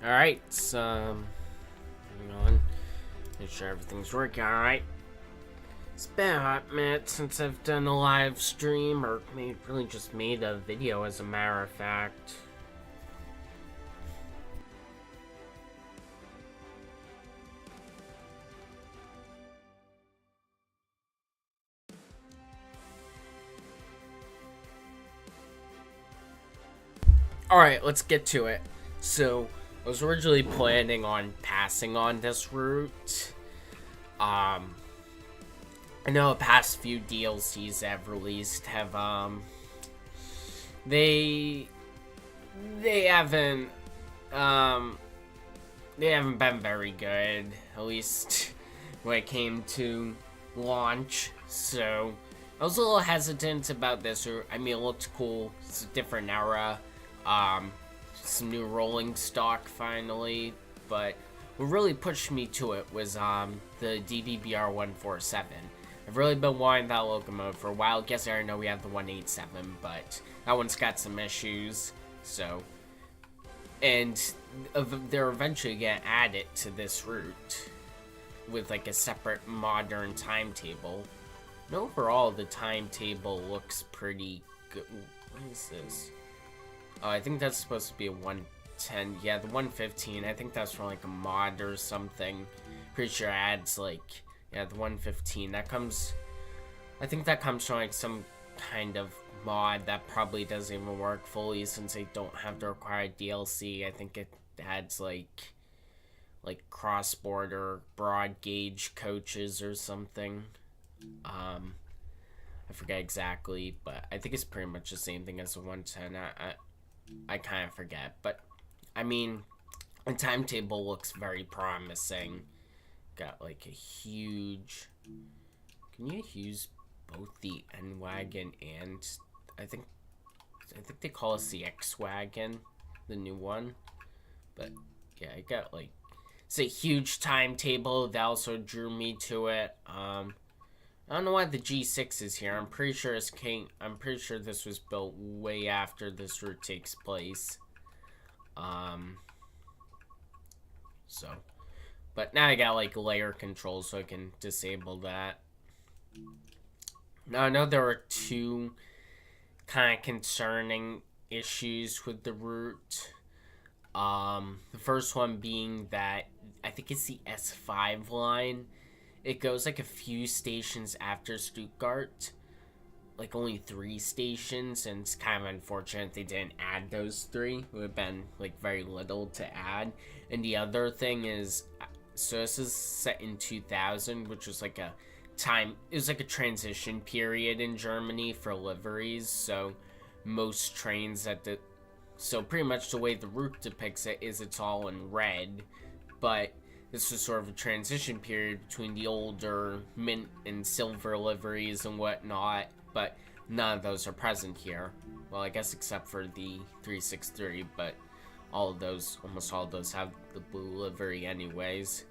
Alright, hang on. Make sure everything's working alright. It's been a hot minute since I've done a live stream, or really just made a video as a matter of fact. Alright, let's get to it. So, I was originally planning on passing on this route. I know the past few DLCs I've released have, they haven't, they haven't been very good, at least when it came to launch, so I was a little hesitant about this. I mean, it looked cool, it's a different era, some new rolling stock finally, but what really pushed me to it was the DBBR 147. I've really been wanting that locomotive for a while. Guess I already know we have the 187, but that one's got some issues, so, and they're eventually gonna add it to this route with like a separate modern timetable. And overall, the timetable looks pretty good. What is this? Oh, I think that's supposed to be a 110. Yeah, the 115. I think that's from like a mod or something. Pretty sure it adds like, yeah, the 115. That comes, I think that comes from like some kind of mod that probably doesn't even work fully since they don't have the required DLC. I think it adds like cross-border broad gauge coaches or something. I forget exactly, but I think it's pretty much the same thing as the 110. I kind of forget, but I mean, the timetable looks very promising. Got like a huge. Can you use both the N wagon and I think they call us the X wagon, the new one. But yeah, I got like, it's a huge timetable that also drew me to it. I don't know why the G6 is here. I'm pretty sure this was built way after this route takes place. So, but now I got like layer control, so I can disable that. Now I know there were two kind of concerning issues with the route. The first one being that I think it's the S5 line. It goes like a few stations after Stuttgart, like only 3 stations, and it's kind of unfortunate they didn't add those 3. It would have been like very little to add. And the other thing is, so this is set in 2000, which was like a time, it was like a transition period in Germany for liveries, so most trains so pretty much the way the route depicts it is it's all in red, but this was sort of a transition period between the older mint and silver liveries and whatnot, but none of those are present here. Well, I guess except for the 363, but almost all of those have the blue livery anyways.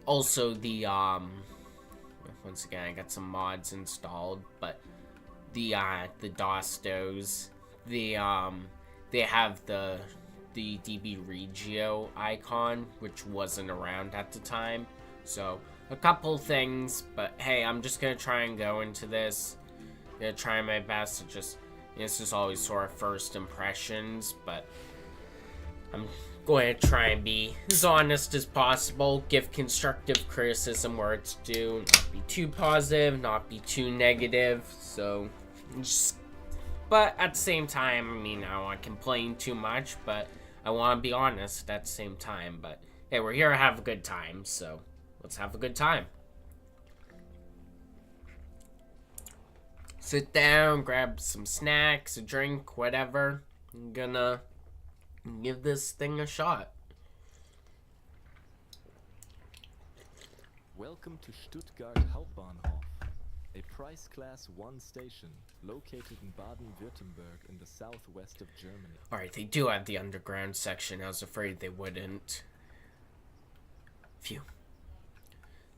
Also, once again, I got some mods installed, but the Dostos, they have the DB Regio icon, which wasn't around at the time. So, a couple things, but hey, I'm just gonna try and go into this. I'm gonna try my best to just, this is always sort of first impressions, but I'm going to try and be as honest as possible, give constructive criticism where it's due, not be too positive, not be too negative, so but at the same time, I mean, I don't want to complain too much, but I want to be honest at the same time. But hey, we're here to have a good time, so let's have a good time. Sit down, grab some snacks, a drink, whatever. I'm gonna give this thing a shot. Welcome to Stuttgart Hauptbahnhof, a price class 1 station located in Baden-Württemberg in the southwest of Germany. Alright, they do have the underground section. I was afraid they wouldn't. Phew.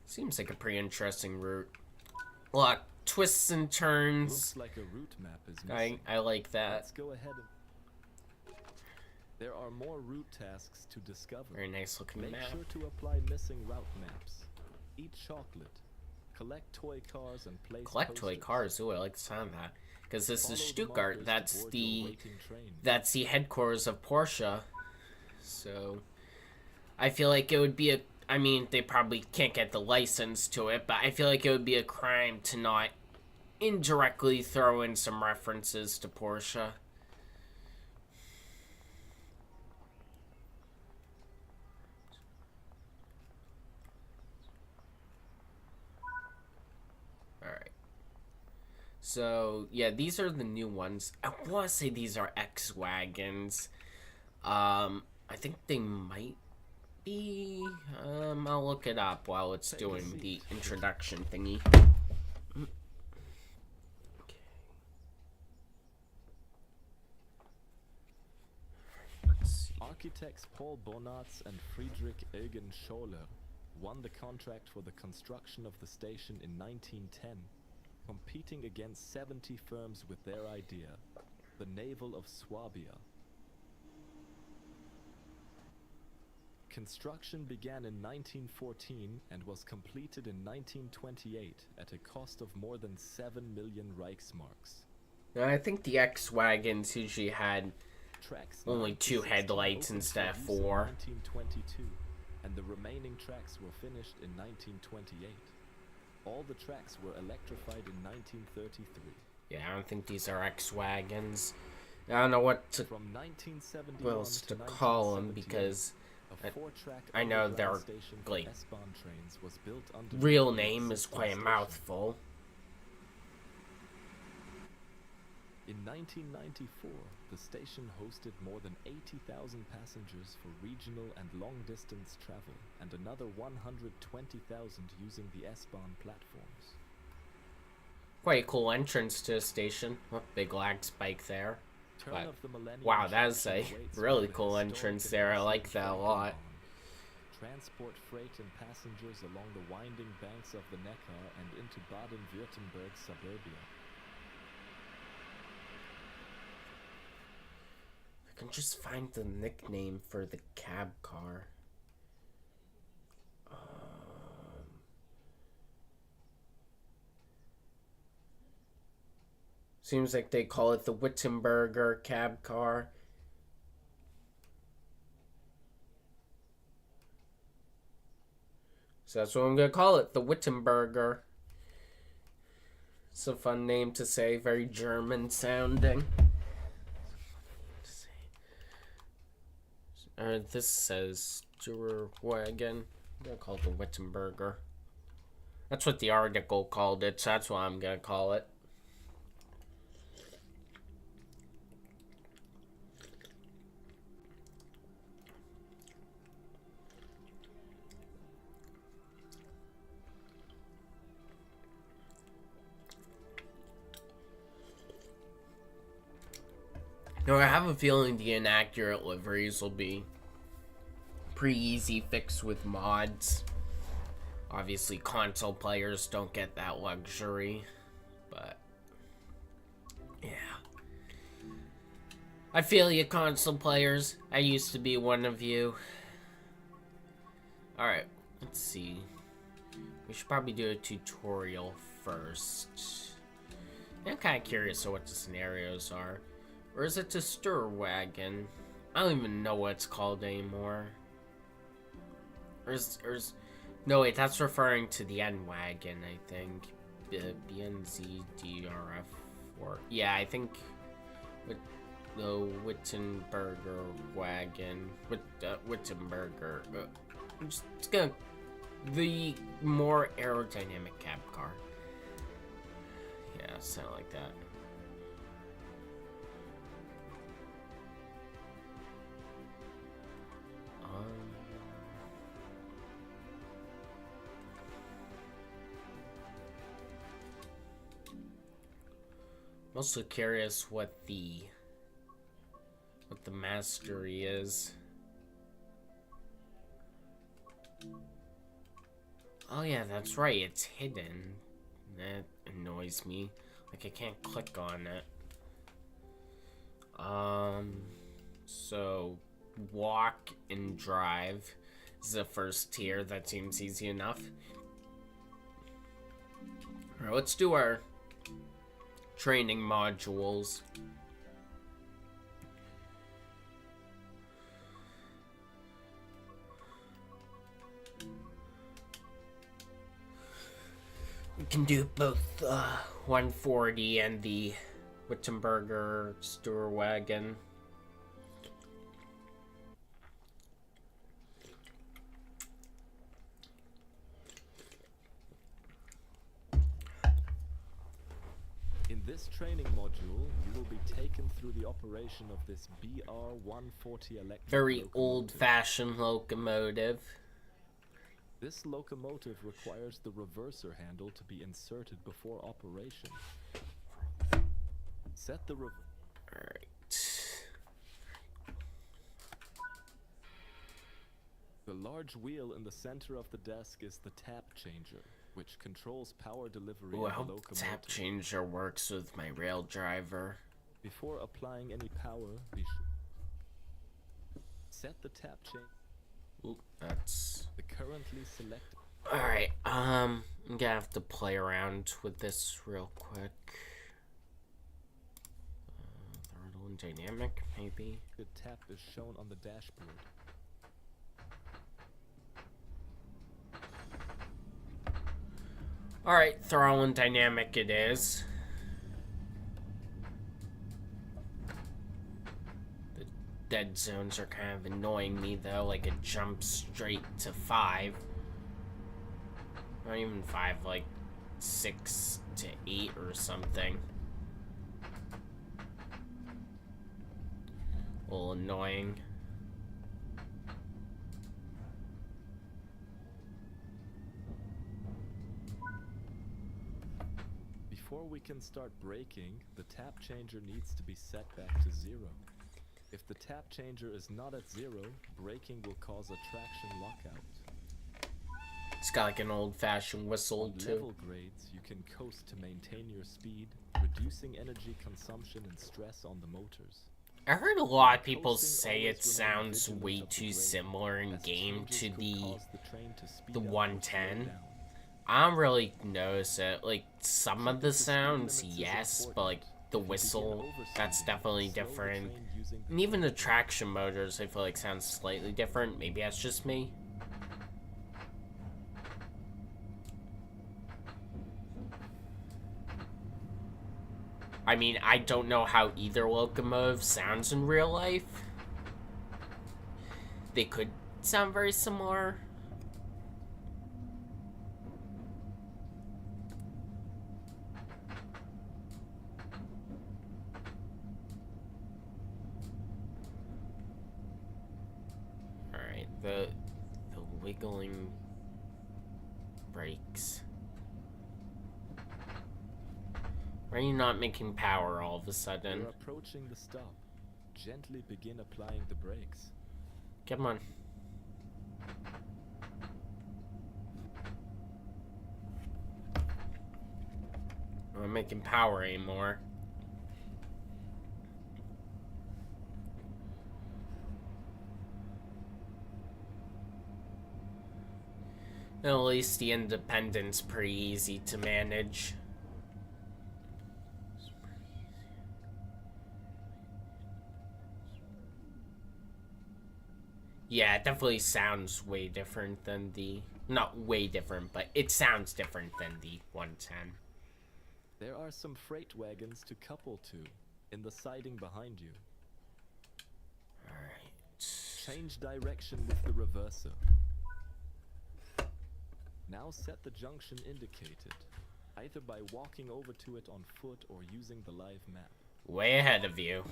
Seems like a pretty interesting route. A lot of twists and turns. Looks like a route map is missing. I like that. Let's go ahead There are more route tasks to discover. Very nice looking Make map. sure to apply missing route maps. Eat chocolate. Collect toy cars and place Collect toy posters. cars. Ooh, I like the sound of that. Because this Follow is the Stuttgart. markers to board your waiting train. That's the headquarters of Porsche. So I feel like it would be a. I mean, they probably can't get the license to it, but I feel like it would be a crime to not indirectly throw in some references to Porsche. Alright. So, yeah, these are the new ones. I want to say these are X-Wagons. I think they might be. I'll look it up while it's doing the introduction thingy. Architects Paul Bonatz and Friedrich Eugen Scholer won the contract for the construction of the station in 1910, competing against 70 firms with their idea, the Naval of Swabia. Construction began in 1914 and was completed in 1928 at a cost of more than 7 million Reichsmarks. Now, I think the X-Wagons usually had Tracks only 9 to 2 16 headlights opened instead of for use in 4. 1922, and the remaining tracks were finished in 1928. All the tracks were electrified in 1933. Yeah, I don't think these are X-Wagons. I don't know what From 1971 else to call them because a 4-track I know underground their station for like S-Bahn trains was built under real the name is quite a station. mouthful. In 1994, the station hosted more than 80,000 passengers for regional and long-distance travel, and another 120,000 using the S-Bahn platforms. Quite a cool entrance to a station. Oh, big lag spike there. Turn But, of the millennium wow, that is a junction awaits really for the cool historic entrance and there. I bustling like that a lot. Frankenbahn. Transport freight and passengers along the winding banks of the Neckar and into Baden-Württemberg suburbia. I can just find the nickname for the cab car. Seems like they call it the Wittenberger cab car. So that's what I'm going to call it, the Wittenberger. It's a fun name to say, very German sounding. This says Wagon. I'm going to call it the Wittenberger. That's what the article called it, so that's what I'm going to call it. Now, I have a feeling the inaccurate liveries will be pretty easy fixed with mods. Obviously, console players don't get that luxury, but yeah. I feel you, console players. I used to be one of you. Alright, let's see. We should probably do a tutorial first. I'm kind of curious of what the scenarios are. Or is it the Sturwagon? I don't even know what it's called anymore. No, wait, that's referring to the N-Wagon, I think. BNZDRF. Or, yeah, I think with the Wittenberger wagon. Wittenberger. I'm just gonna. The more aerodynamic cab car. Yeah, something like that. I'm also curious what the mastery is. Oh yeah, that's right, it's hidden. That annoys me. Like I can't click on it. So walk and drive is the first tier. That seems easy enough. Alright, let's do our training modules. We can do both 140 and the Wittenberger Sturwagen. In this training module, you will be taken through the operation of this BR-140 electric Very locomotive. old-fashioned locomotive. This locomotive requires the reverser handle to be inserted before operation. Set the Alright. The large wheel in the center of the desk is the tap changer, which controls power delivery Ooh, I of the hope locomotive. tap changer works with my rail driver. Before applying any power, set the tap changer. Ooh, that's... The currently selected. Alright, I'm gonna have to play around with this real quick. Throttle and dynamic, maybe. The tap is shown on the dashboard. Alright, throttle and dynamic it is. The dead zones are kind of annoying me though, like it jumps straight to 5. Not even 5, like 6 to 8 or something. A little annoying. Before we can start braking, the tap changer needs to be set back to 0. If the tap changer is not at 0, braking will cause a traction lockout. It's got like an old-fashioned whistle On too. level grades, you can coast to maintain your speed, reducing energy consumption and stress on the motors. I heard a lot of people Coasting say always it remain sounds vigilant way of the too grade, similar in as game changes to could the cause the train to speed the up or slow 110. down. I don't really notice it. Like some of Keeping the to speed sounds, limits is yes, but like important. the If you begin whistle, that's overspeeding, definitely slow the different. train using And even the traction motors, I feel like sounds slightly different. Maybe that's just me. I mean, I don't know how either locomotive sounds in real life. They could sound very similar. Alright, the wiggling brakes. Why are you not making power all of a sudden? You're approaching the stop. Gently begin applying the brakes. Come on. I'm not making power anymore. At least the independent's pretty easy to manage. Yeah, it definitely sounds way different than the... Not way different, but it sounds different than the 110. There are some freight wagons to couple to, in the siding behind you. Alright. Change direction with the reverser. Now set the junction indicated, either by walking over to it on foot or using the live map. Way ahead of you.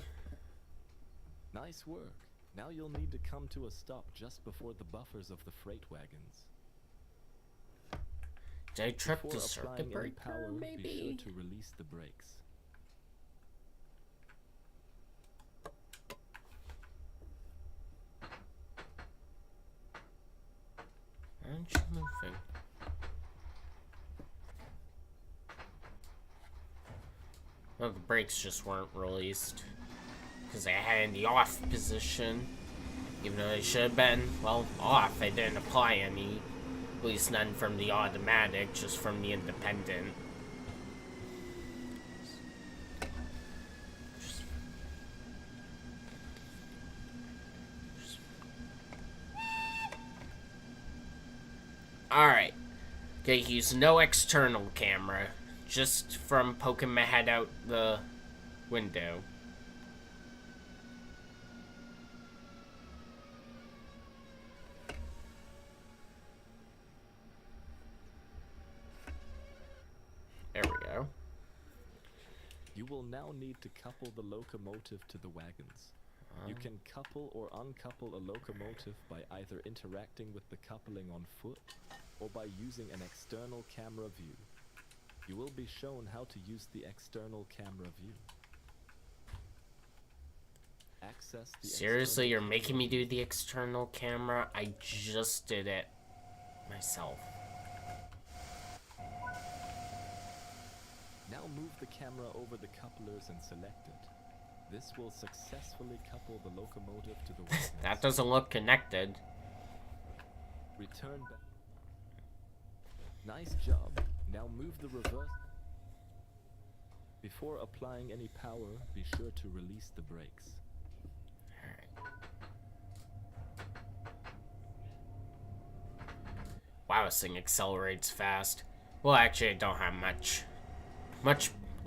Nice work. Now you'll need to come to a stop just before the buffers of the freight wagons. Did I trip Before the circuit applying any breaker, power, maybe? be sure to release the brakes. Aren't you moving? Oh, the brakes just weren't released. Because I had in the off position. Even though they should have been, well, off. I didn't apply any. At least none from the automatic, just from the independent. Alright. Okay, use no external camera. Just from poking my head out the window. There we go. You will now need to couple the locomotive to the wagons. You can couple or uncouple a locomotive by either interacting with the coupling on foot or by using an external camera view. You will be shown how to use the external camera view. Access the Seriously, you're making me do the external camera? I just did it myself. Now move the camera over the couplers and select it. This will successfully couple the locomotive to the wagons. That doesn't look connected. Return back. Nice job. Now move the reverse. Before applying any power, be sure to release the brakes. Alright. Wow, this thing accelerates fast. Well, actually, I don't have much.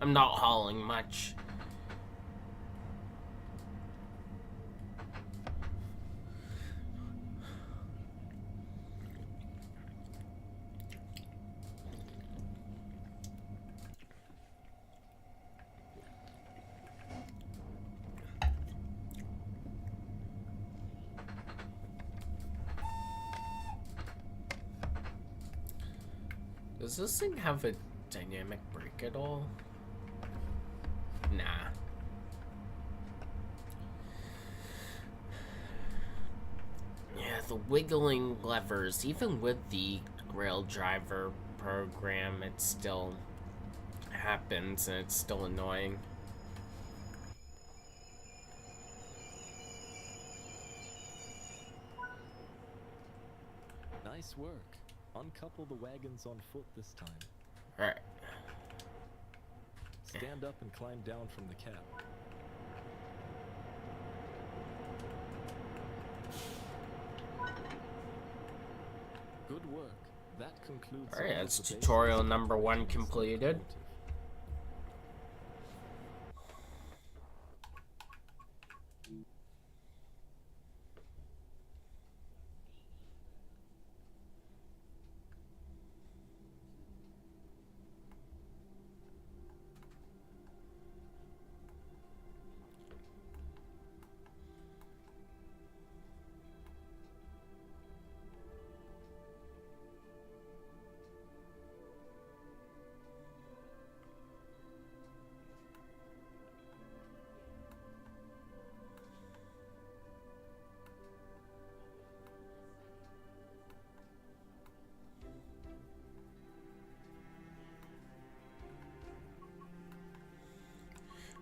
I'm not hauling much. Does this thing have a dynamic brake at all? Nah. Yeah, the wiggling levers, even with the rail driver program, it still happens and it's still annoying. Nice work. Uncouple the wagons on foot this time. Alright. Stand up and climb down from the cab. Good work. That concludes. Alright, that's tutorial number 1 completed.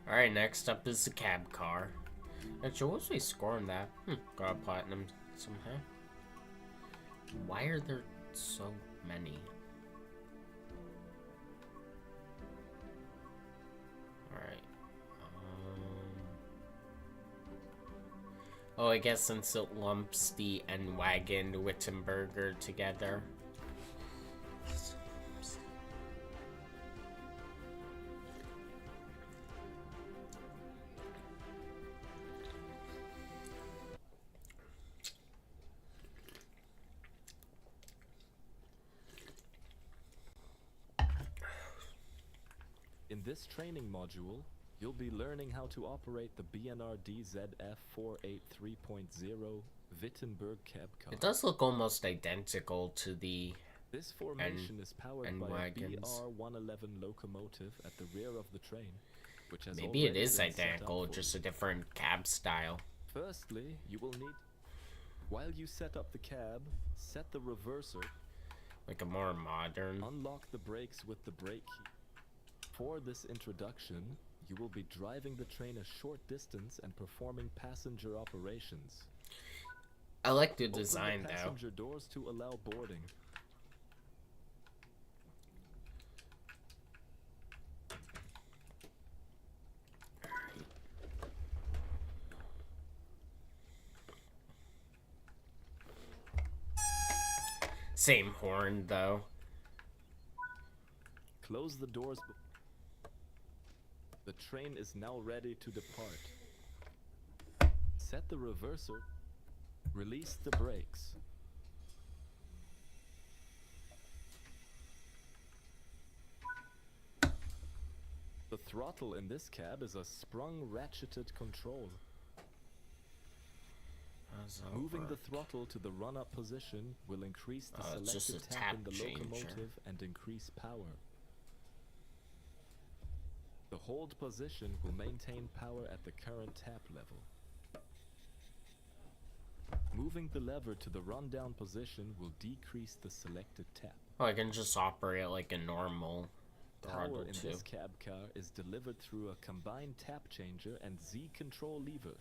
Alright, next up is the cab car. Actually, what's my score on that? Got a platinum somehow. Why are there so many? Alright. Oh, I guess since it lumps the N-Wagon Wittenberger together. In this training module, you'll be learning how to operate the BNRD ZF483.0 Wittenberg cab car. It does look almost identical to the This formation is powered by a wagons. BR-111 locomotive at the rear of the train, which has Maybe it already is been set up identical, for just you. a different cab style. Firstly, you will need... While you set up the cab, set the reverser. Like a more modern. Unlock the brakes with the brake key. For this introduction, you will be driving the train a short distance and performing passenger operations. I like the Open design the though. passenger doors to allow boarding. Same horn though. Close the doors. The train is now ready to depart. Set the reverser. Release the brakes. The throttle in this cab is a sprung ratcheted control. Moving the throttle to the run-up position will increase the selected tap in the locomotive and increase power. The hold position will maintain power at the current tap level. Moving the lever to the run-down position will decrease the selected tap. Oh, I can just operate like a normal throttle Power in too. this cab car is delivered through a combined tap changer and Z control lever.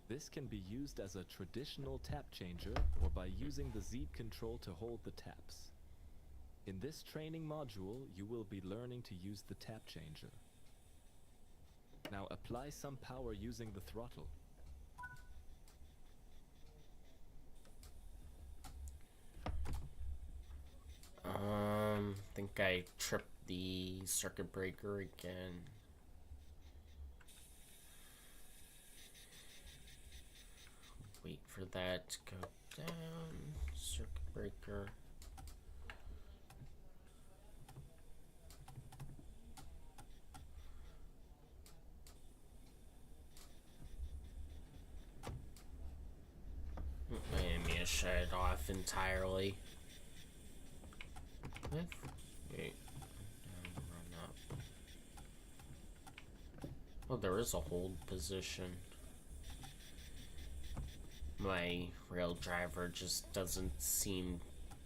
This can be used as a traditional tap changer or by using the Z control to hold the taps. In this training module, you will be learning to use the tap changer. Now apply some power using the throttle. I think I tripped the circuit breaker again. Wait for that to go down. Circuit breaker. Maybe I shut it off entirely. Wait. Run up. Oh, there is a hold position. My rail driver just doesn't seem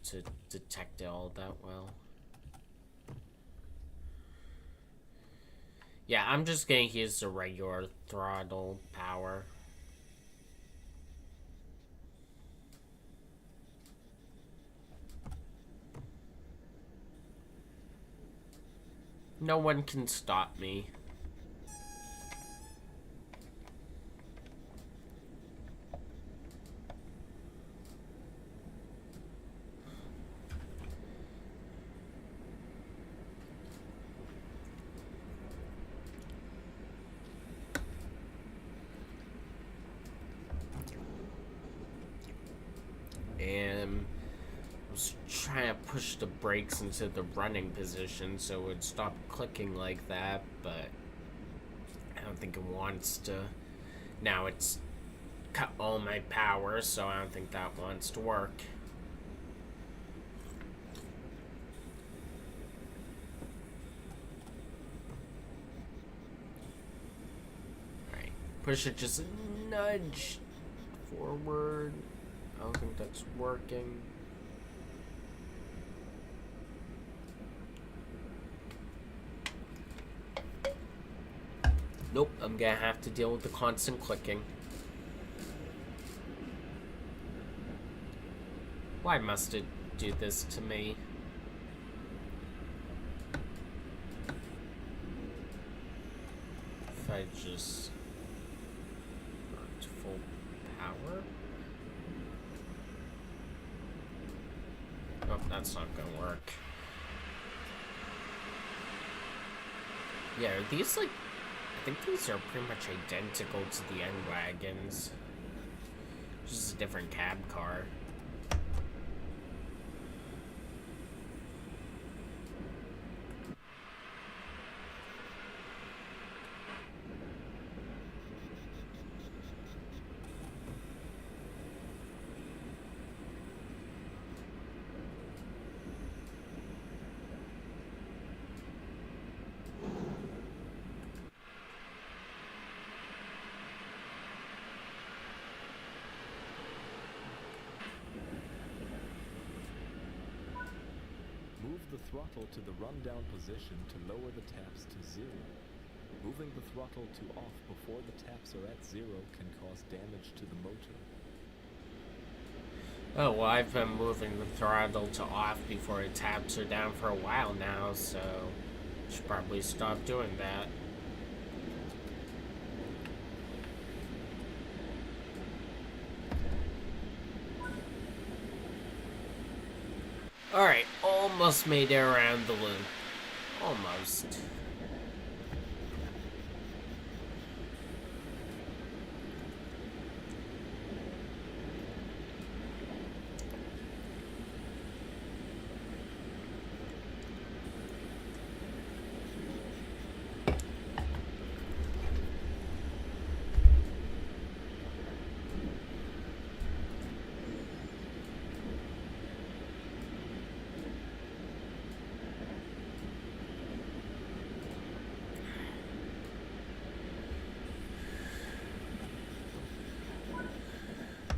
to detect it all that well. Yeah, I'm just gonna use the regular throttle power. No one can stop me. And I was trying to push the brakes into the running position so it would stop clicking like that, but I don't think it wants to. Now it's cut all my power, so I don't think that wants to work. Alright, push it just a nudge forward. I don't think that's working. Nope, I'm gonna have to deal with the constant clicking. Why must it do this to me? If I just burn to full power? Oh, that's not gonna work. Yeah, are these like... I think these are pretty much identical to the N-Wagons. Just a different cab car. Move the throttle to the run-down position to lower the taps to 0. Moving the throttle to off before the taps are at 0 can cause damage to the motor. Oh, well, I've been moving the throttle to off before it taps her down for a while now, so should probably stop doing that. Alright, almost made it around the loop. Almost.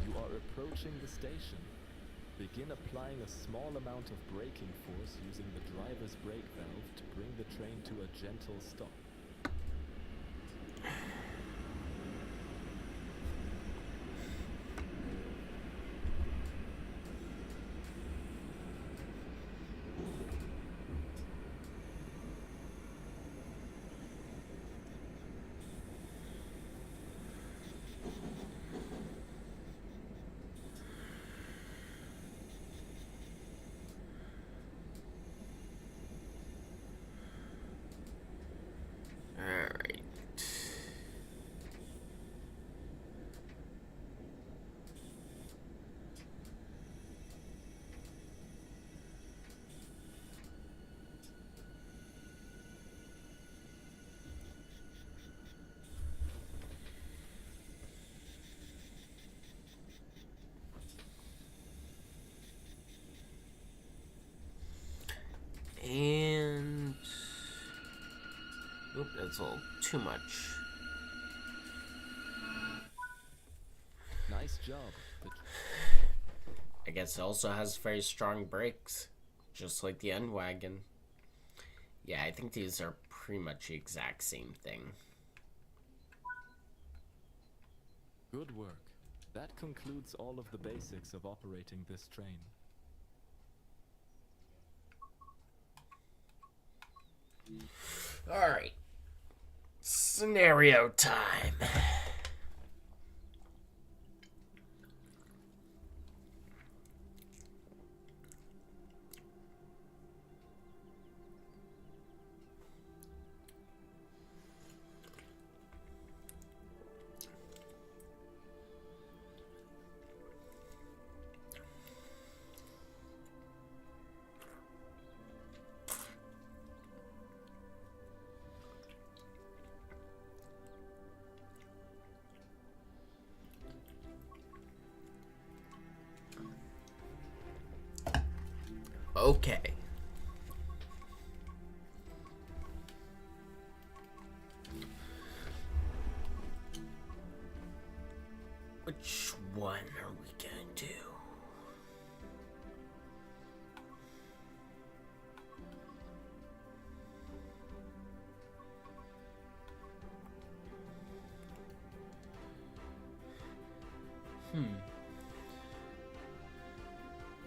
You are approaching the station. Begin applying a small amount of braking force using the driver's brake valve to bring the train to a gentle stop. Alright. And... Oop, that's a little too much. Nice job. I guess it also has very strong brakes, just like the N-Wagon. Yeah, I think these are pretty much the exact same thing. Good work. That concludes all of the basics of operating this train. Alright. Scenario time. Okay. Which one are we gonna do?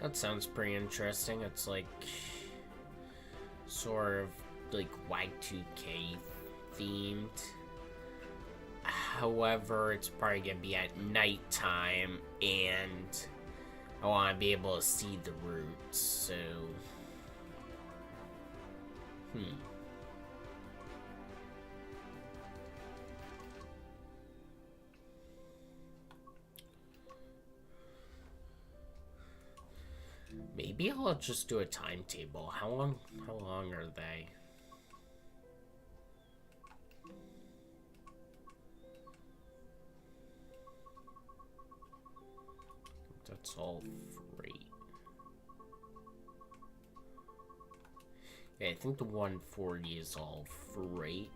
That sounds pretty interesting. It's like sort of like Y2K themed. However, it's probably gonna be at nighttime, and I want to be able to see the routes. So, maybe I'll just do a timetable. How long are they? That's all freight. Yeah, I think the 140 is all freight.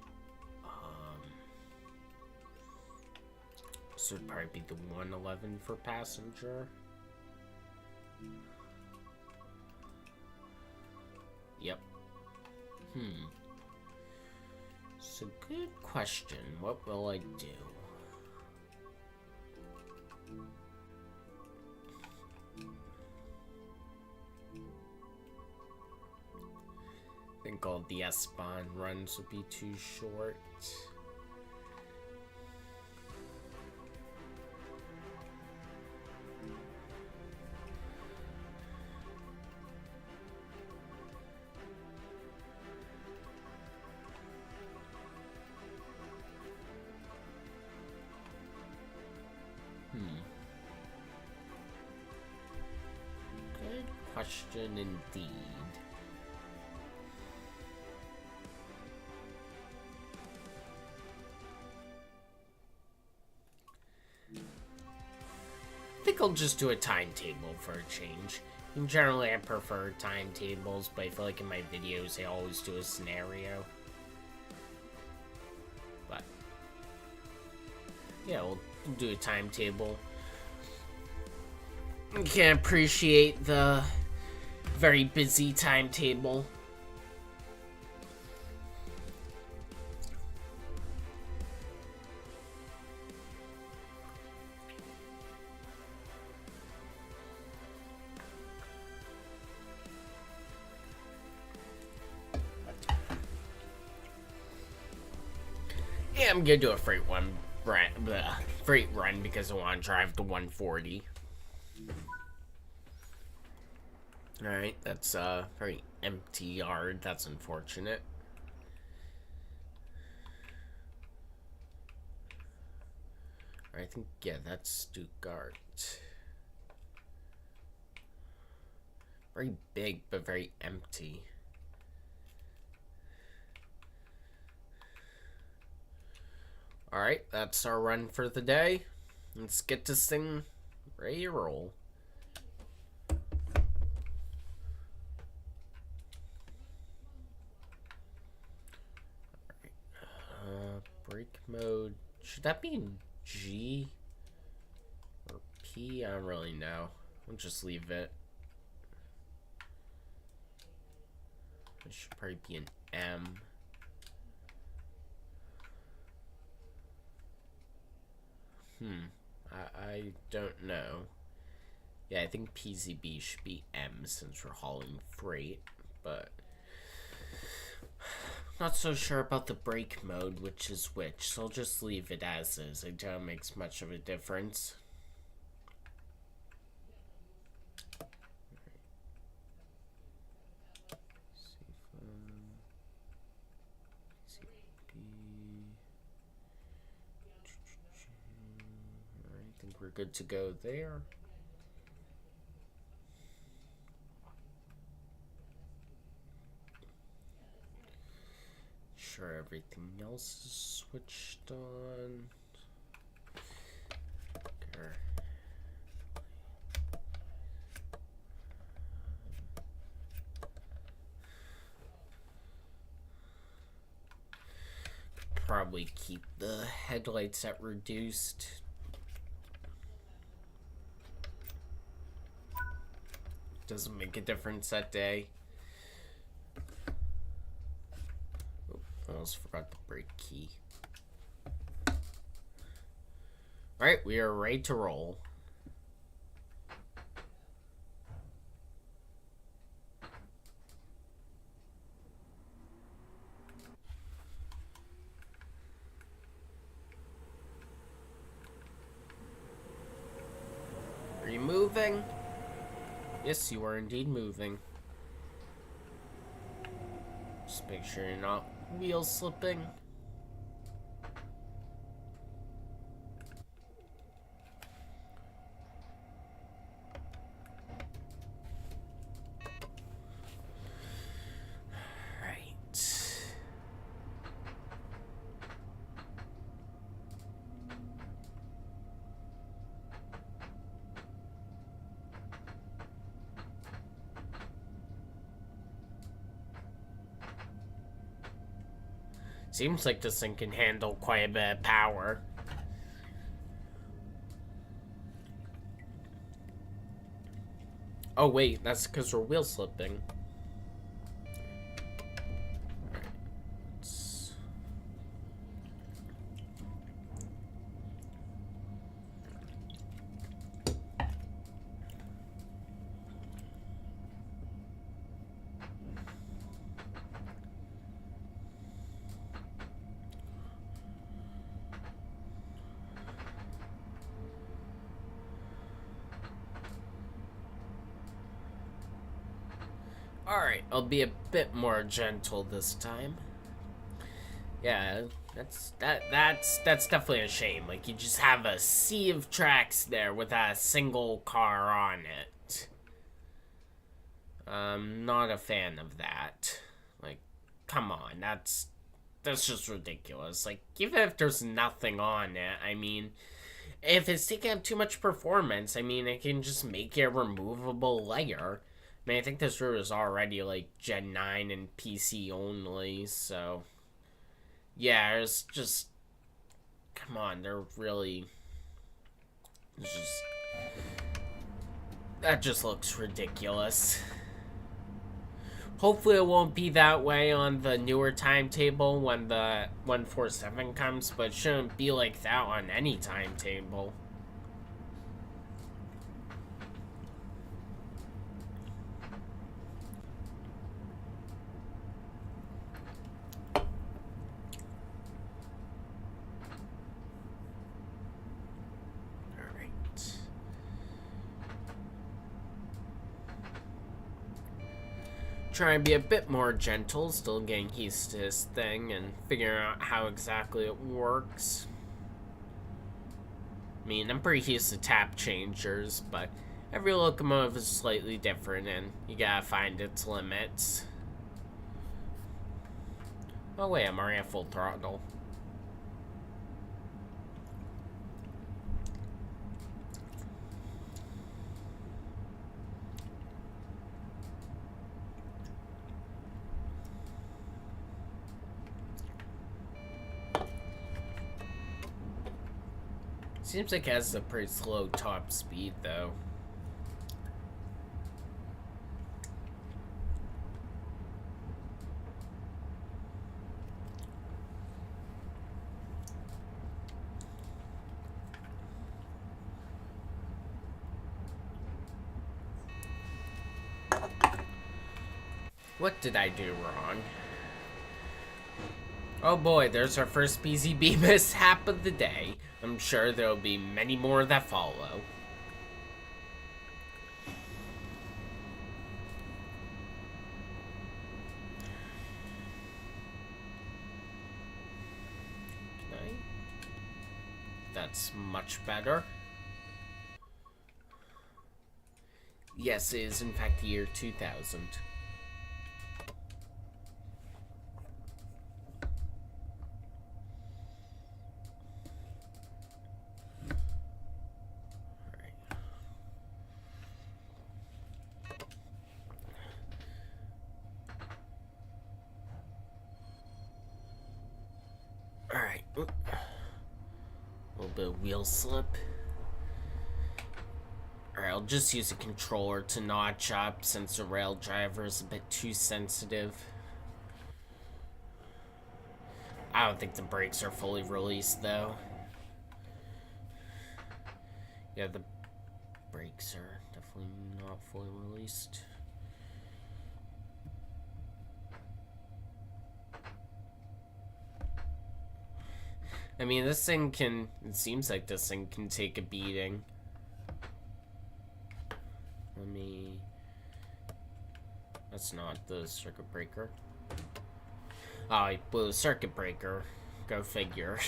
So it'd probably be the 111 for passenger. Yep. So good question. What will I do? think all the S-Bahn runs would be too short. Good question indeed. I think I'll just do a timetable for a change. And generally, I prefer timetables, but I feel like in my videos, I always do a scenario. But yeah, we'll do a timetable. I can appreciate the very busy timetable. Yeah, I'm gonna do a freight run because I want to drive the 140. Alright, that's a very empty yard. That's unfortunate. I think, yeah, that's Stuttgart. Very big, but very empty. Alright, that's our run for the day. Let's get this thing ready to roll. Brake mode. Should that be in G or P? I don't really know. I'll just leave it. It should probably be an M. I don't know. Yeah, I think PCB should be M since we're hauling freight, but not so sure about the brake mode, which is which, so I'll just leave it as is. I doubt it makes much of a difference. I think we're good to go there. Sure, everything else is switched on. Okay. Probably keep the headlights at reduced. Doesn't make a difference that day. I almost forgot the brake key. Alright, we are ready to roll. Are you moving? Yes, you are indeed moving. Just make sure you're not wheel slipping. Seems like this thing can handle quite a bit of power. Oh wait, that's because we're wheel slipping. Alright, I'll be a bit more gentle this time. Yeah, that's definitely a shame. Like, you just have a sea of tracks there with a single car on it. I'm not a fan of that. Like, come on, that's just ridiculous. Like, even if there's nothing on it, I mean, if it's taking up too much performance, I mean, it can just make it a removable layer. I mean, I think this route is already like Gen 9 and PC only, so yeah, it's just, come on, they're really, it's just, that just looks ridiculous. Hopefully it won't be that way on the newer timetable when the 147 comes, but it shouldn't be like that on any timetable. Try and be a bit more gentle, still getting used to this thing and figuring out how exactly it works. I mean, I'm pretty used to tap changers, but every locomotive is slightly different and you gotta find its limits. Oh wait, I'm already at full throttle. Seems like it has a pretty slow top speed, though. What did I do wrong? Oh boy, there's our first PCB mishap of the day. I'm sure there'll be many more that follow. Can I? That's much better. Yes, it is in fact the year 2000. Alright. A little bit of wheel slip. Alright, I'll just use a controller to notch up since the rail driver is a bit too sensitive. I don't think the brakes are fully released though. Yeah, the brakes are definitely not fully released. I mean, this thing can, it seems like this thing can take a beating. Let me, that's not the circuit breaker. Oh, I blew the circuit breaker. Go figure.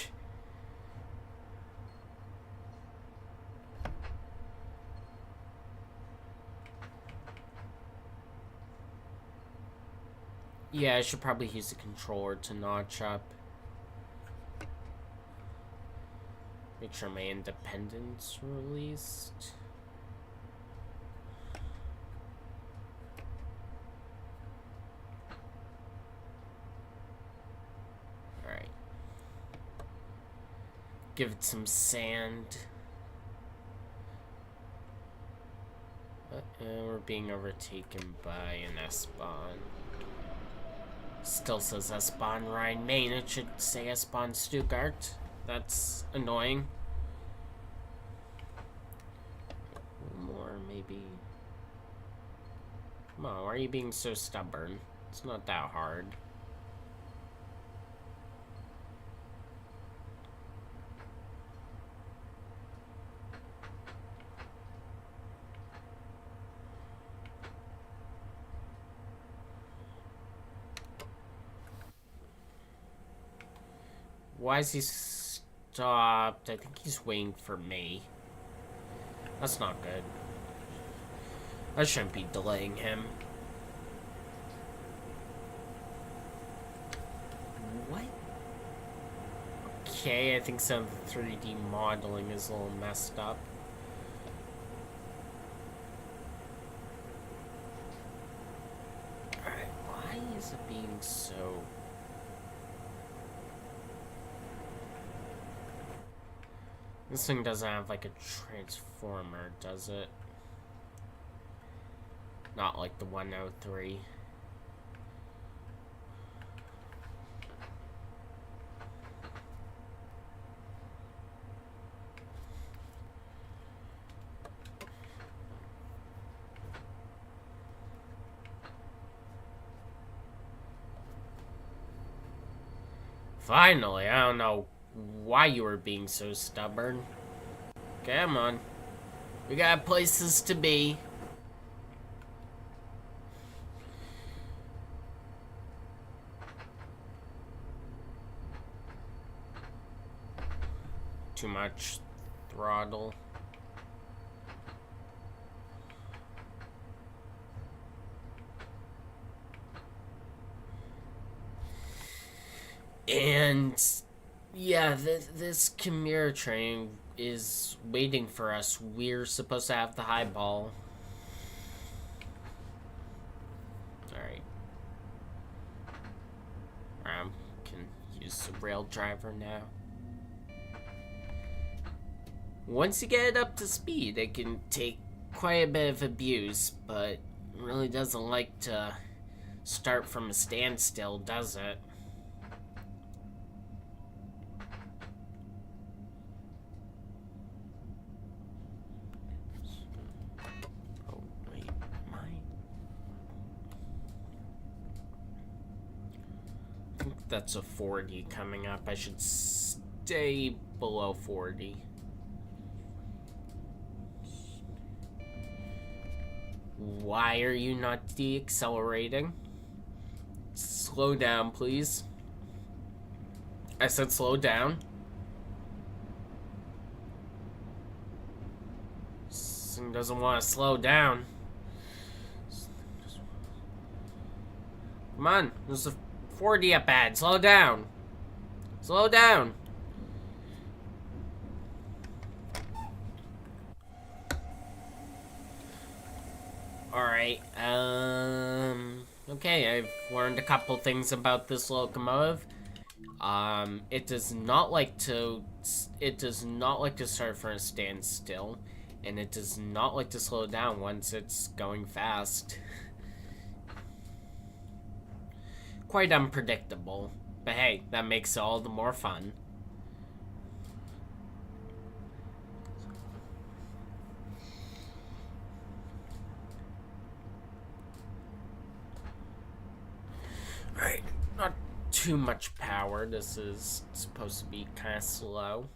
Yeah, I should probably use the controller to notch up. Make sure my independence released. Alright. Give it some sand. We're being overtaken by an S-Bahn. Still says S-Bahn Rhine-Main. It should say S-Bahn Stuttgart. That's annoying. More, maybe. Come on, why are you being so stubborn? It's not that hard. why is he stopped? I think he's waiting for me. That's not good. I shouldn't be delaying him. What? Okay, I think some of the 3D modeling is a little messed up. Alright, why is it being so... This thing doesn't have like a transformer, does it? Not like the 103. Finally, I don't know why you were being so stubborn. Come on. We got places to be. Too much throttle. And yeah, this Chimera train is waiting for us. We're supposed to have the high ball. Alright. Can use the rail driver now. Once you get it up to speed, it can take quite a bit of abuse, but it really doesn't like to start from a standstill, does it? Oh, wait, I think that's a 40 coming up. I should stay below 40. Why are you not deaccelerating? Slow down, please. I said slow down. This thing doesn't want to slow down. Come on, there's a 40 up ahead. Slow down. Slow down. Alright, okay, I've learned a couple things about this locomotive. It does not like to start from a standstill, and it does not like to slow down once it's going fast. Quite unpredictable, but hey, that makes it all the more fun. Alright, not too much power. This is supposed to be kind of slow.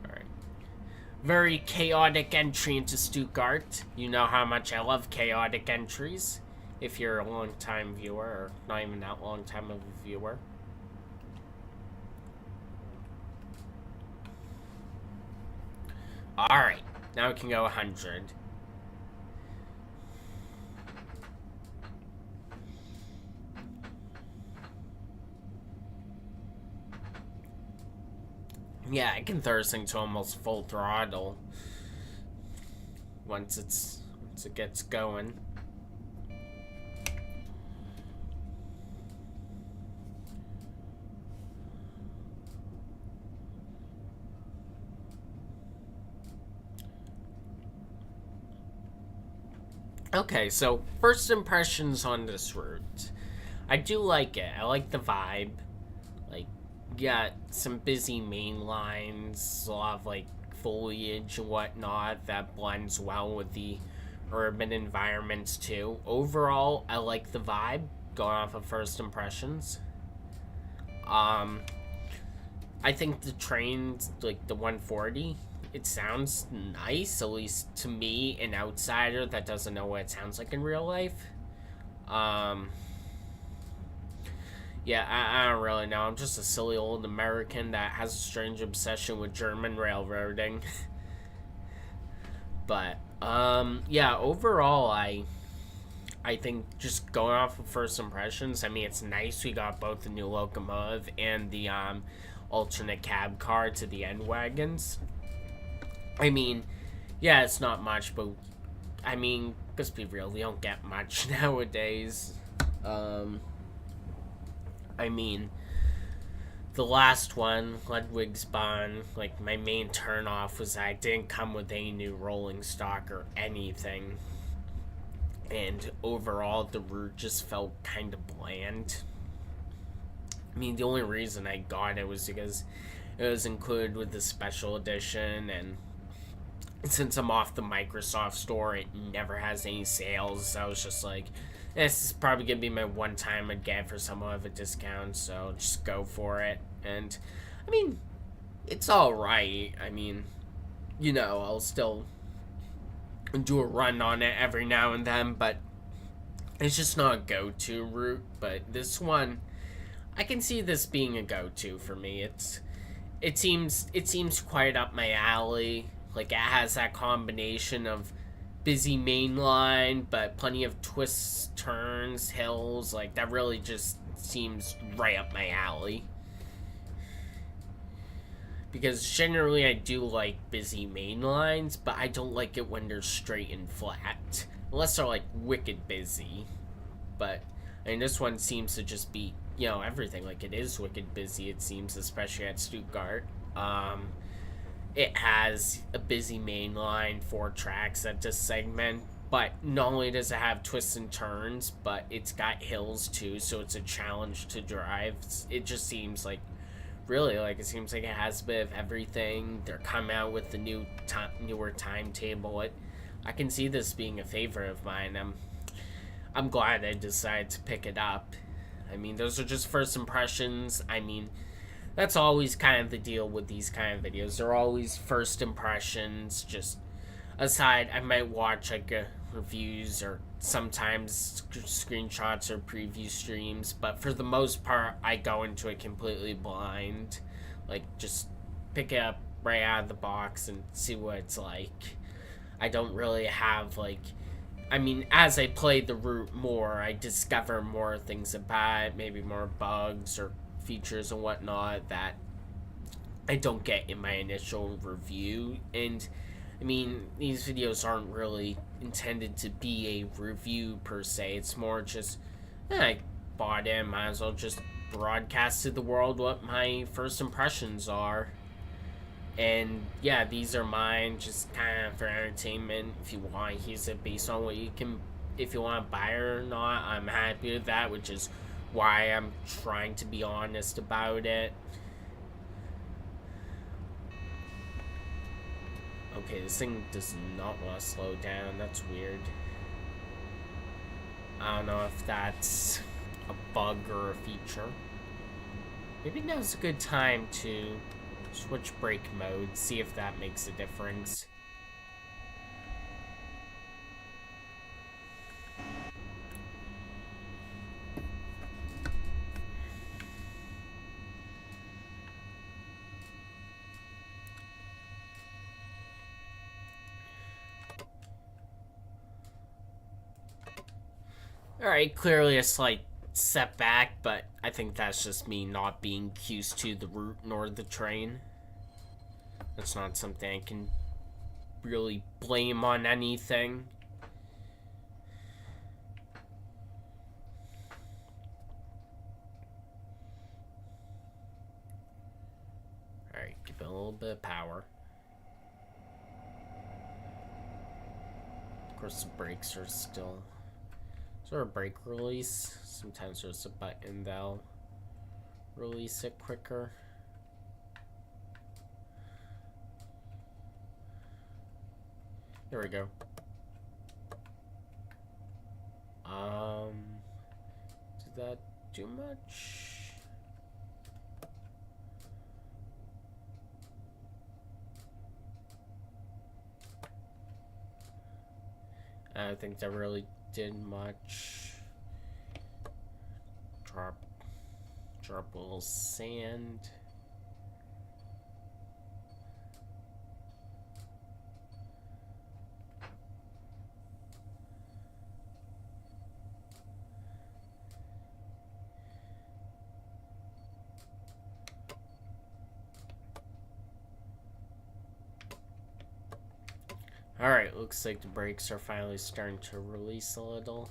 Alright. Very chaotic entry into Stuttgart. You know how much I love chaotic entries. If you're a long-time viewer, or not even that long-time of a viewer. Alright, now we can go 100. Yeah, I can throw this thing to almost full throttle once it gets going. Okay, so first impressions on this route. I do like it. I like the vibe. Like, got some busy main lines, a lot of like foliage and whatnot that blends well with the urban environments too. Overall, I like the vibe going off of first impressions. I think the trains, like the 140, it sounds nice, at least to me, an outsider that doesn't know what it sounds like in real life. Yeah, I don't really know. I'm just a silly old American that has a strange obsession with German railroading. But yeah, overall, I think just going off of first impressions, I mean, it's nice we got both the new locomotive and the alternate cab car to the end wagons. I mean, yeah, it's not much, but I mean, let's be real, we don't get much nowadays. Um, I mean, the last one, Ludwig's Bahn, like my main turnoff was that I didn't come with any new rolling stock or anything. And overall, the route just felt kind of bland. I mean, the only reason I got it was because it was included with the special edition, and since I'm off the Microsoft store, it never has any sales. So I was just like, this is probably gonna be my one time I'd get for someone of a discount, so just go for it. And I mean, it's all right. I mean, I'll still do a run on it every now and then, but it's just not a go-to route. But this one, I can see this being a go-to for me. It seems quite up my alley. Like, it has that combination of busy main line, but plenty of twists, turns, hills. Like, that really just seems right up my alley. Because generally I do like busy main lines, but I don't like it when they're straight and flat. Unless they're like wicked busy. But I mean, this one seems to just be, everything. Like, it is wicked busy, it seems, especially at Stuttgart. It has a busy main line, 4 tracks at this segment. But not only does it have twists and turns, but it's got hills too, so it's a challenge to drive. It just seems like, really, like, it seems like it has a bit of everything. They're coming out with the newer timetable. I can see this being a favorite of mine. I'm glad I decided to pick it up. I mean, those are just first impressions. I mean, that's always kind of the deal with these kind of videos. They're always first impressions. Just aside, I might watch like reviews or sometimes screenshots or preview streams, but for the most part, I go into it completely blind. Like, just pick it up right out of the box and see what it's like. I don't really have, like, I mean, as I play the route more, I discover more things about it, maybe more bugs or features and whatnot that I don't get in my initial review. And I mean, these videos aren't really intended to be a review per se. It's more just, I bought it, might as well just broadcast to the world what my first impressions are. And yeah, these are mine, just kind of for entertainment. If you want to use it based on what you can, if you want to buy it or not, I'm happy with that, which is why I'm trying to be honest about it. Okay, this thing does not want to slow down. That's weird. I don't know if that's a bug or a feature. Maybe now's a good time to switch brake mode, see if that makes a difference. Alright, clearly a slight setback, but I think that's just me not being used to the route nor the train. That's not something I can really blame on anything. Alright, give it a little bit of power. Of course, the brakes are still... Is there a brake release? Sometimes there's a button that'll release it quicker. There we go. Did that do much? I don't think that really did much. Drop. Drop a little sand. Alright, looks like the brakes are finally starting to release a little.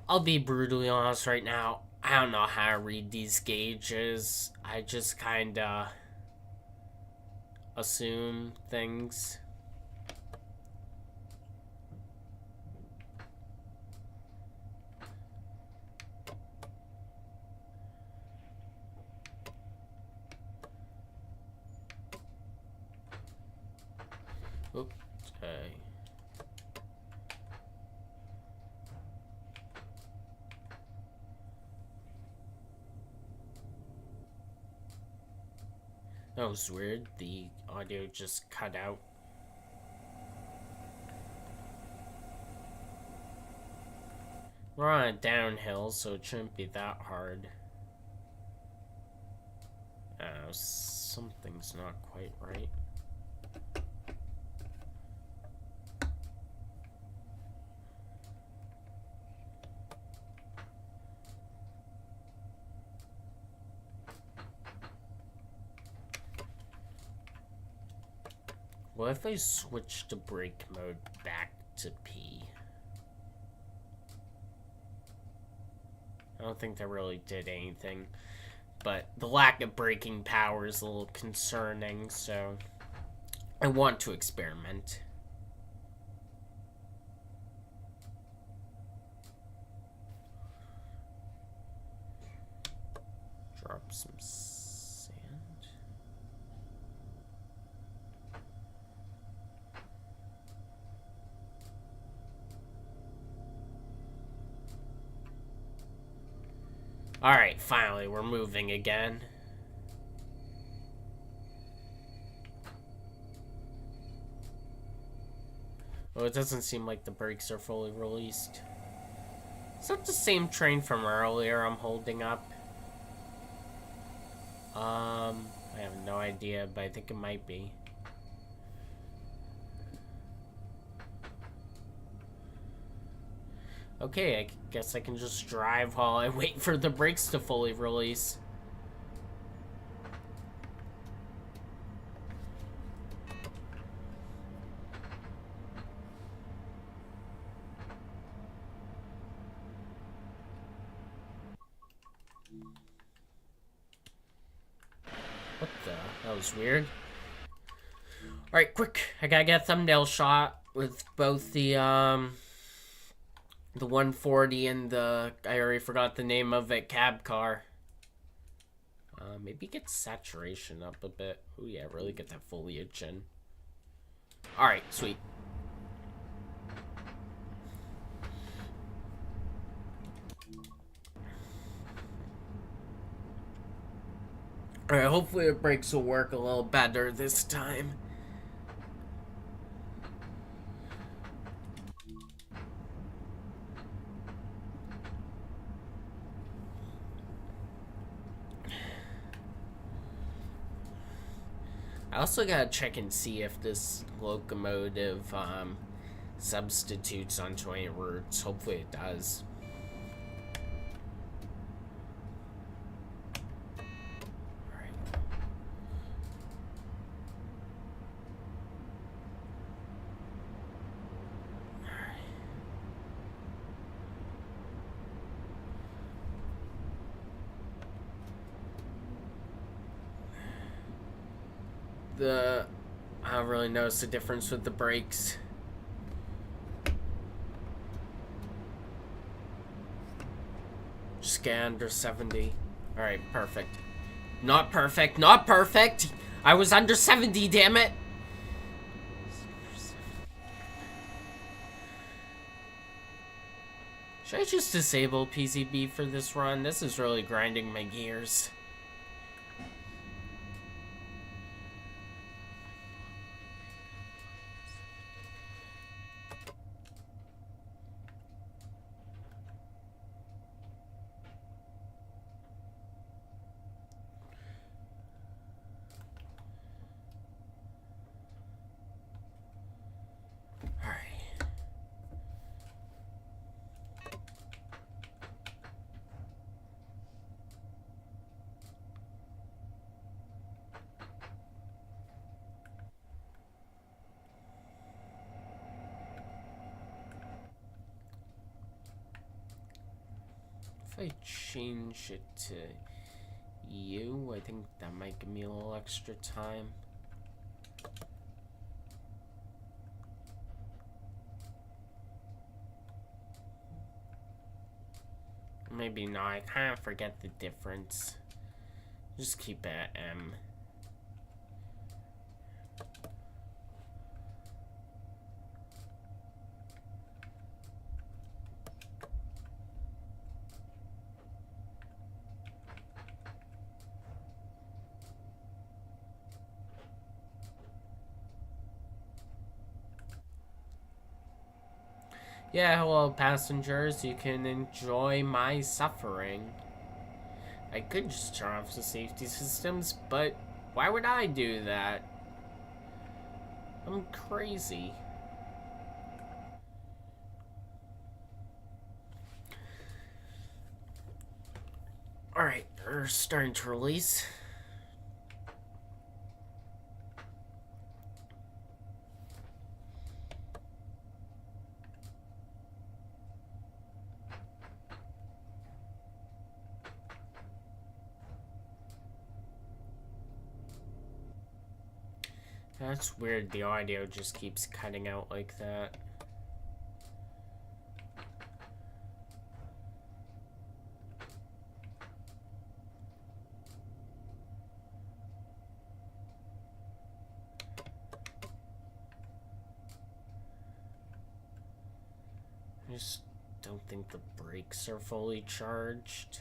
I'll be brutally honest right now. I don't know how to read these gauges. I just kinda assume things. Oops. Okay. That was weird. The audio just cut out. We're on a downhill, so it shouldn't be that hard. Something's not quite right. What if I switch the brake mode back to P? I don't think that really did anything. But the lack of braking power is a little concerning, so I want to experiment. Drop some sand. Alright, finally, we're moving again. Well, it doesn't seem like the brakes are fully released. Is that the same train from earlier I'm holding up? I have no idea, but I think it might be. Okay, I guess I can just drive while I wait for the brakes to fully release. What the? That was weird. Alright, quick. I gotta get a thumbnail shot with both the 140 and the, I already forgot the name of it, cab car. Maybe get saturation up a bit. Oh yeah, really get that foliage in. Alright, sweet. Alright, hopefully the brakes will work a little better this time. I also gotta check and see if this locomotive substitutes onto any routes. Hopefully it does. I don't really notice the difference with the brakes. Just get under 70. Alright, perfect. Not perfect, not perfect! I was under 70, damn it! Should I just disable PCB for this run? This is really grinding my gears. I change it to you, I think that might give me a little extra time. Maybe not, I kind of forget the difference. Just keep it at M. Yeah, hello passengers, you can enjoy my suffering. I could just turn off the safety systems, but why would I do that? I'm crazy. Alright, we're starting to release. That's weird, the audio just keeps cutting out like that. I just don't think the brakes are fully charged.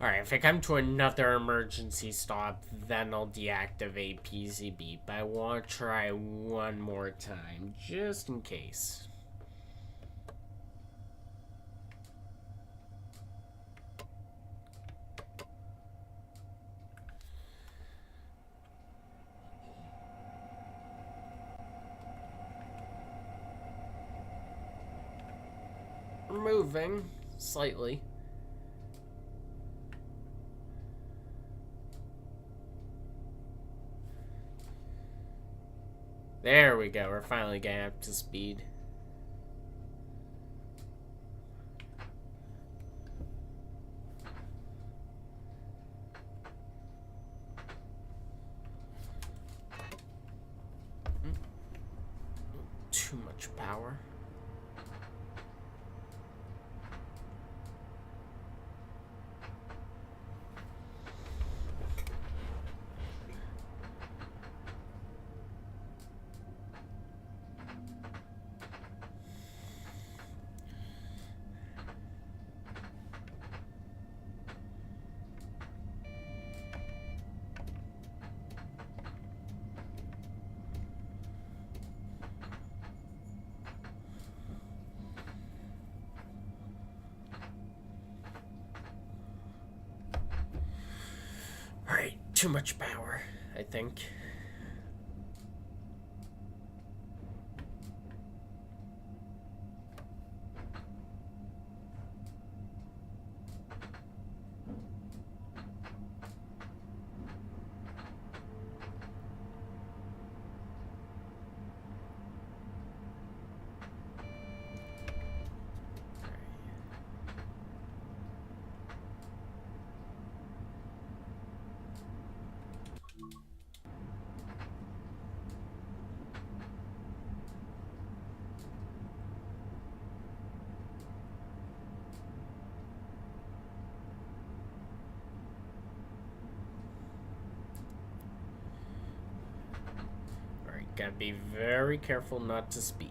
Alright, if I come to another emergency stop, then I'll deactivate PCB. But I want to try one more time, just in case. We're moving, slightly. There we go, we're finally getting up to speed. Too much power. Alright, too much power, I think. Gotta be very careful not to speed.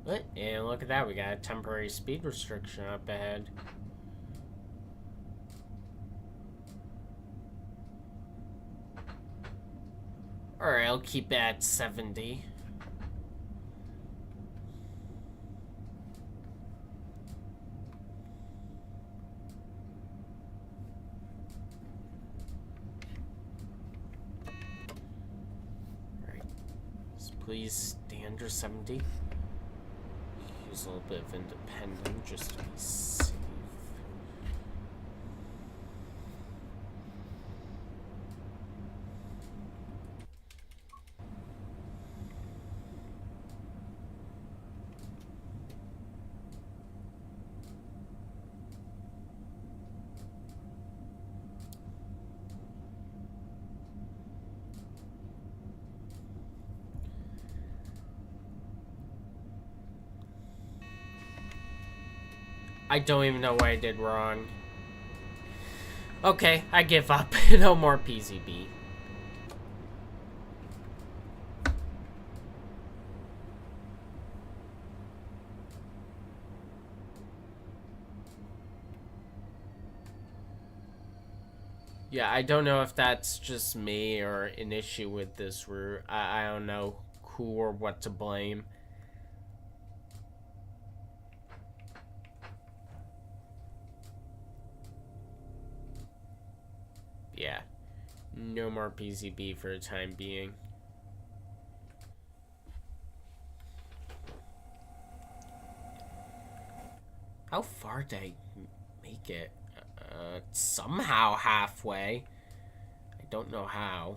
What? And look at that, we got a temporary speed restriction up ahead. Alright, I'll keep it at 70. Alright. Please stay under 70. use a little bit of independent just to be safe. I don't even know what I did wrong. Okay, I give up. No more PCB. Yeah, I don't know if that's just me or an issue with this route. I don't know who or what to blame. Yeah. No more PCB for the time being. How far did I make it? Somehow halfway. I don't know how.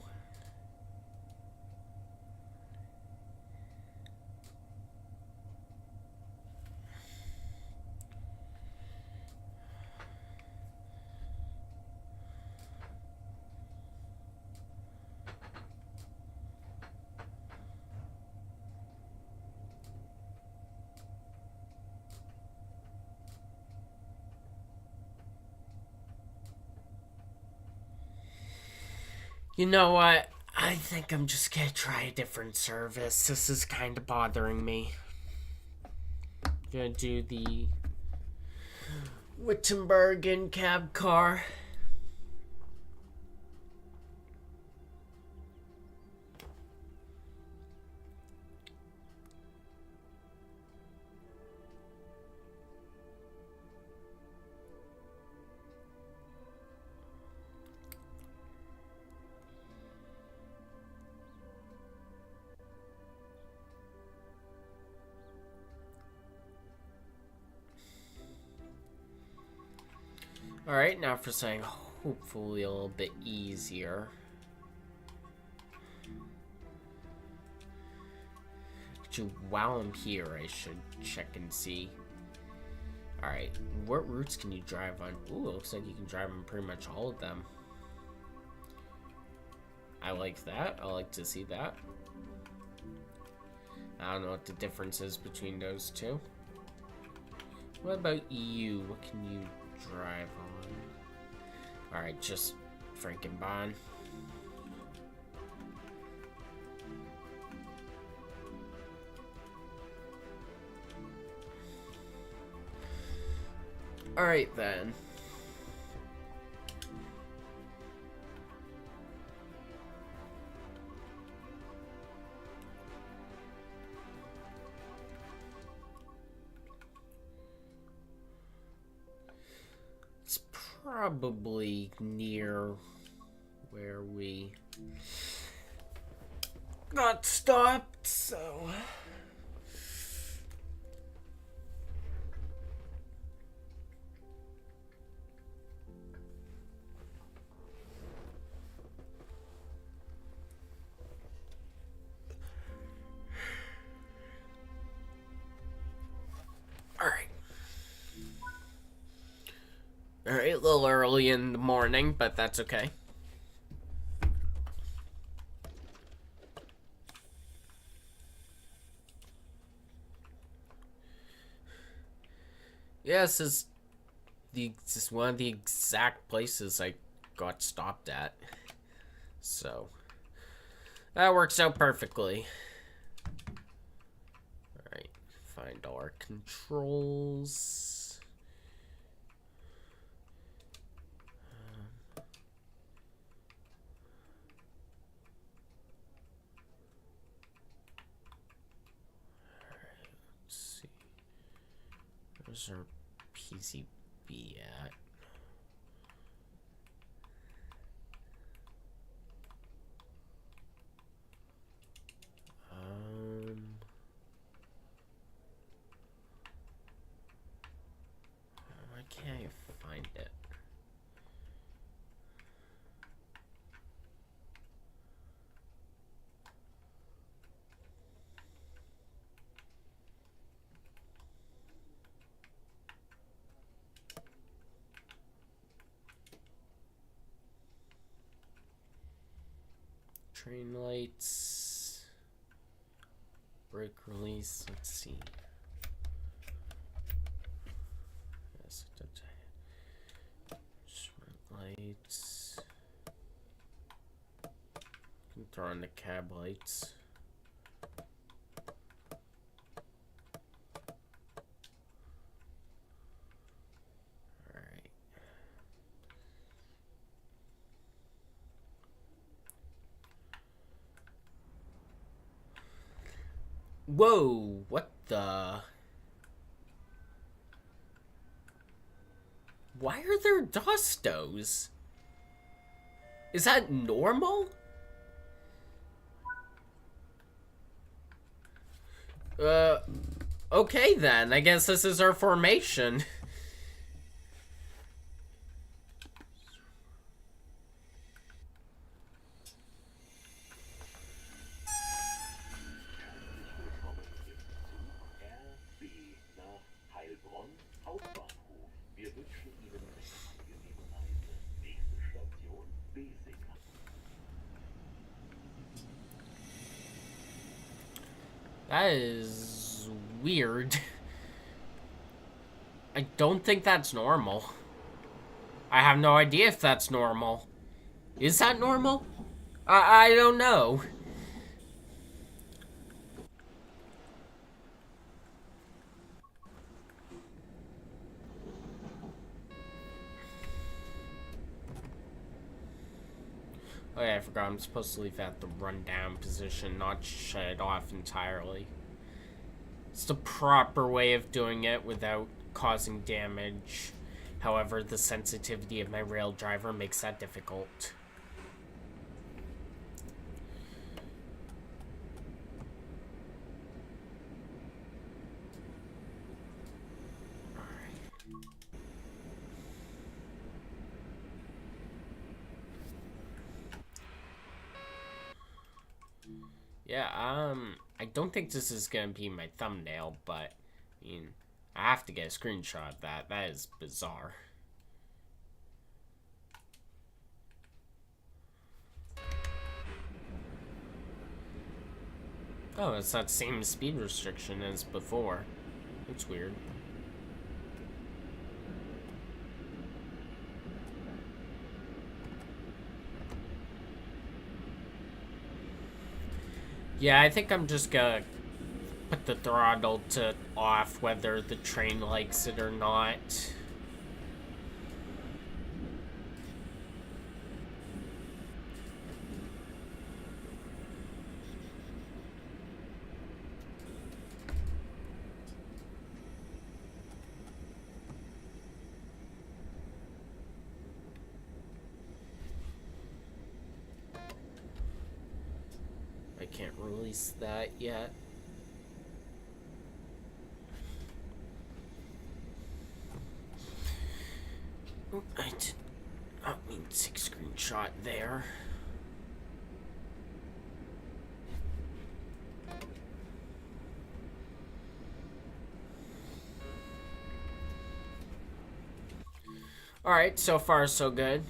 You know what? I think I'm just gonna try a different service. This is kind of bothering me. Gonna do the Wittenberg in cab car. Alright, now for something hopefully a little bit easier. Actually, while I'm here, I should check and see. Alright, what routes can you drive on? Ooh, it looks like you can drive on pretty much all of them. I like that. I like to see that. I don't know what the difference is between those two. What about you? What can you drive on? Alright, just Frankenbahn. Alright then. It's probably near where we got stopped, so... Alright, a little early in the morning, but that's okay. Yeah, this is one of the exact places I got stopped at. So, that works out perfectly. Alright, find all our controls. Where's our PCB at? Train lights. Brake release. Let's see. Yes, lights. Can throw on the cab lights. Whoa, what the? Why are there Dostos? Is that normal? Okay then, I guess this is our formation. That is weird. I don't think that's normal. I have no idea if that's normal. Is that normal? I don't know. Oh yeah, I forgot I'm supposed to leave at the rundown position, not shut it off entirely. It's the proper way of doing it without causing damage. However, the sensitivity of my rail driver makes that difficult. Yeah, I don't think this is gonna be my thumbnail, but, I mean, I have to get a screenshot of that. That is bizarre. Oh, it's that same speed restriction as before. It's weird. Yeah, I think I'm just gonna put the throttle to off whether the train likes it or not. I can't release that yet. I did not mean to take a screenshot there. Alright, so far so good.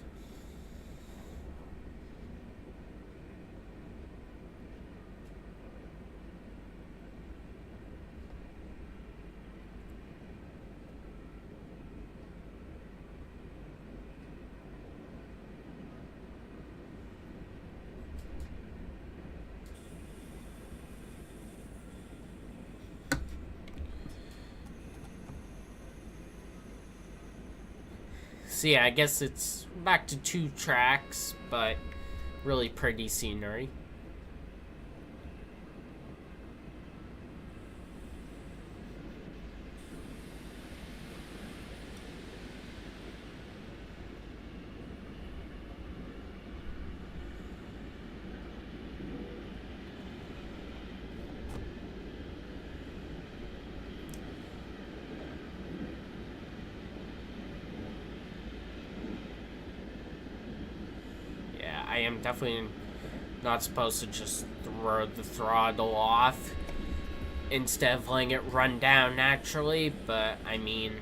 So yeah, I guess it's back to 2 tracks, but really pretty scenery. I am definitely not supposed to just throw the throttle off instead of letting it run down naturally, but I mean,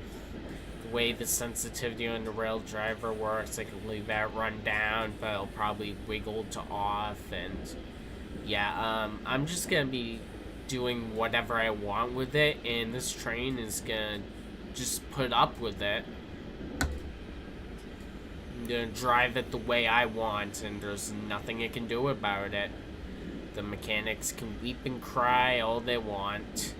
way the sensitivity on the rail driver works. I can leave that run down, but it'll probably wiggle to off. And yeah, I'm just gonna be doing whatever I want with it, and this train is gonna just put up with it. I'm gonna drive it the way I want, and there's nothing it can do about it. The mechanics can weep and cry all they want.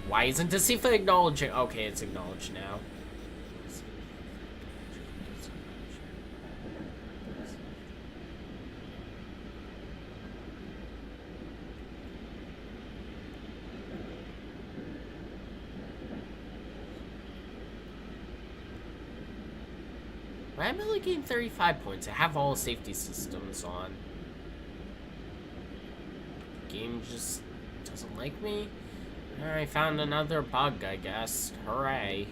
Why isn't the CIFA acknowledging? Okay, it's acknowledged now. Why am I only getting 35 points? I have all the safety systems on. Game just doesn't like me. I found another bug, I guess. Hooray.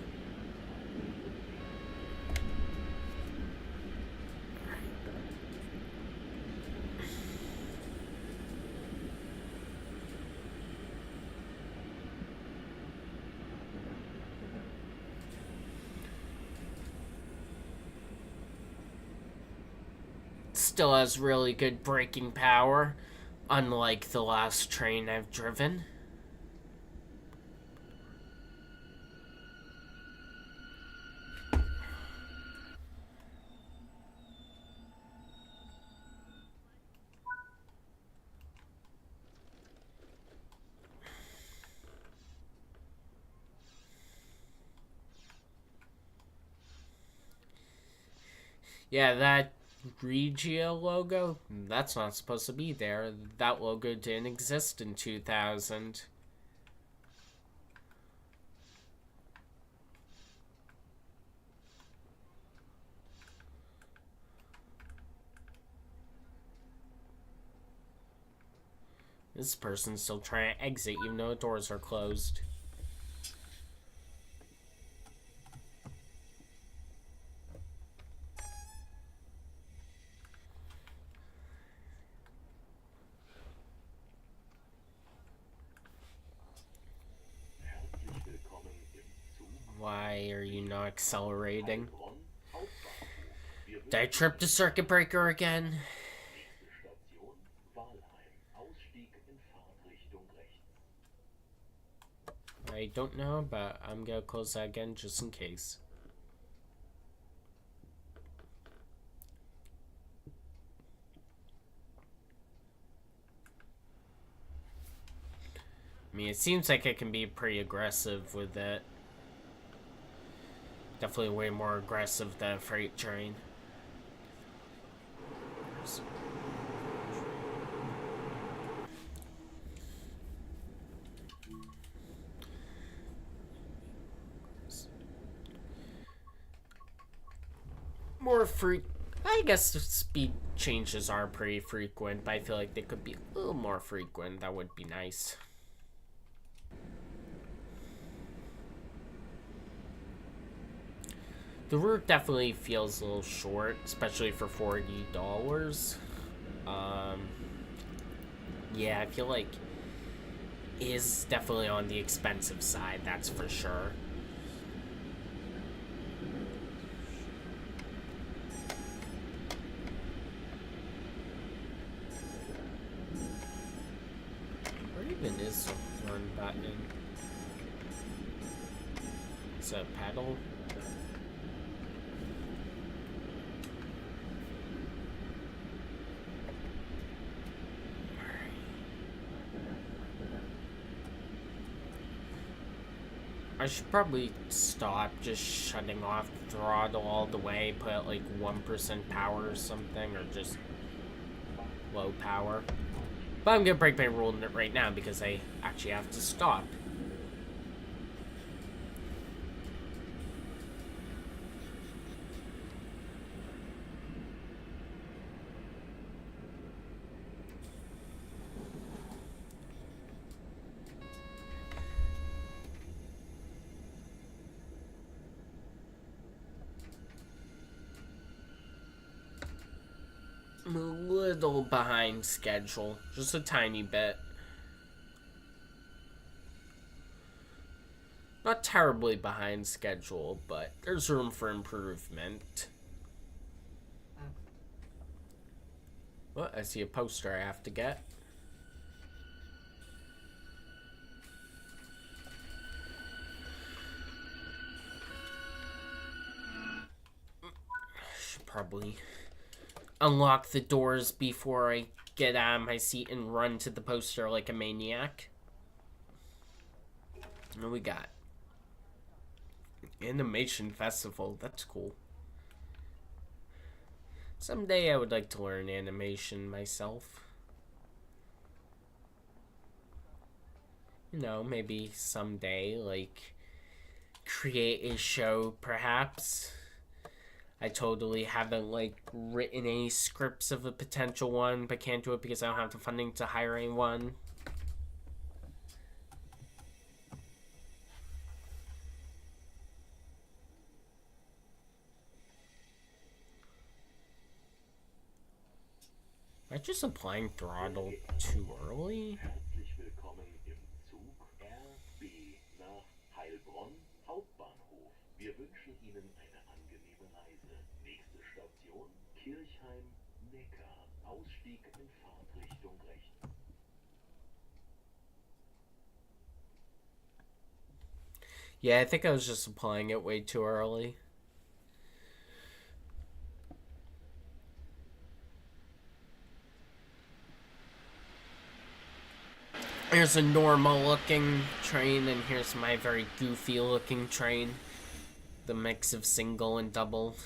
Still has really good braking power, unlike the last train I've driven. Yeah, that Regia logo, that's not supposed to be there. That logo didn't exist in 2000. This person's still trying to exit even though the doors are closed. Why are you not accelerating? Did I trip the circuit breaker again? I don't know, but I'm gonna close that again just in case. I mean, it seems like I can be pretty aggressive with it. Definitely way more aggressive than a freight train. More I guess the speed changes are pretty frequent, but I feel like they could be a little more frequent. That would be nice. The route definitely feels a little short, especially for $40. Yeah, I feel like it is definitely on the expensive side, that's for sure. Where even is the run button? Is that a pedal? I should probably stop just shutting off the throttle all the way, put it like 1% power or something, or just low power. But I'm gonna break my rule right now because I actually have to stop. I'm a little behind schedule, just a tiny bit. terribly behind schedule, but there's room for improvement. Well, I see a poster I have to get. Should probably unlock the doors before I get out of my seat and run to the poster like a maniac. What we got? Animation festival. That's cool. Someday I would like to learn animation myself. You know, maybe someday, like, create a show, perhaps. I totally haven't, like, written any scripts of a potential one, but can't do it because I don't have the funding to hire anyone. Am I just applying throttle too early? Herzlich willkommen im Zug RB nach Heilbronn Hauptbahnhof. Wir wünschen Ihnen eine angenehme Reise. Nächste Station Kirchheim Neckar. Ausstieg in Fahrtrichtung rechts. Yeah, I think I was just applying it way too early. Here's a normal looking train, and here's my very goofy looking train. The mix of single and double.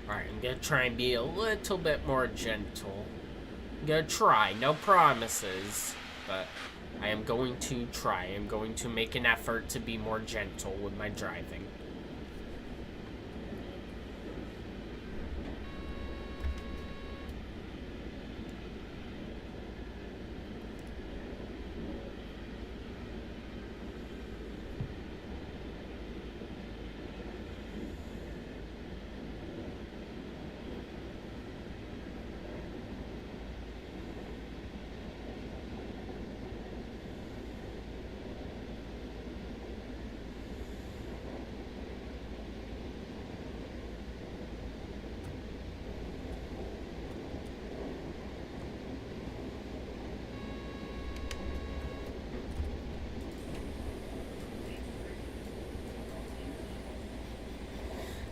Alright, I'm gonna try and be a little bit more gentle. I'm gonna try, no promises, but I am going to try. I'm going to make an effort to be more gentle with my driving.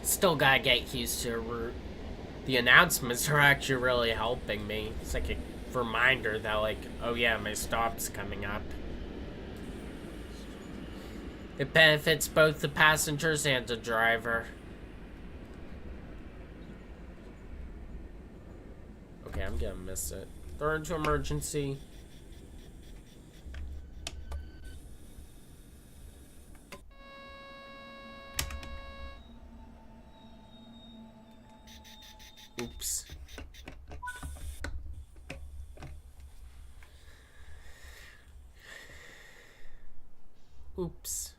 Still gotta get used to a route. The announcements are actually really helping me. It's like a reminder that, like, oh yeah, my stop's coming up. It benefits both the passengers and the driver. Okay, I'm gonna miss it. Throw into emergency. Oops. Oops.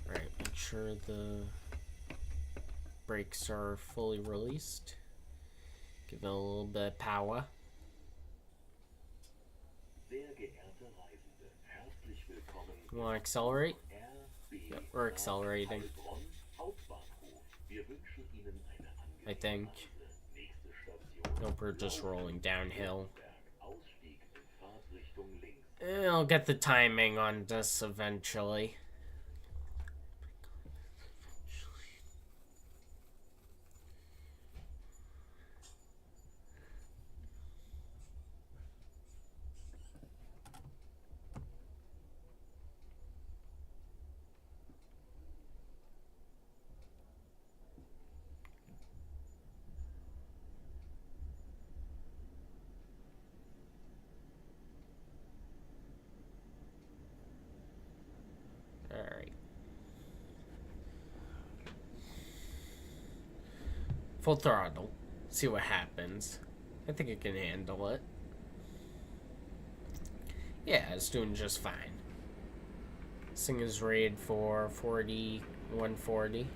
Right, make sure the brakes are fully released. Give it a little bit of power. Sehr geehrte Reisende, herzlich willkommen You want to accelerate? RB Yep, we're accelerating. Heilbronn Hauptbahnhof. Wir wünschen Ihnen eine I angenehme think. Reise. Nächste Station Nope, we're just rolling downhill. Ausstieg in Fahrtrichtung links. I'll get the timing on this eventually. Full throttle. See what happens. I think it can handle it. Yeah, it's doing just fine. This thing is rated for 140.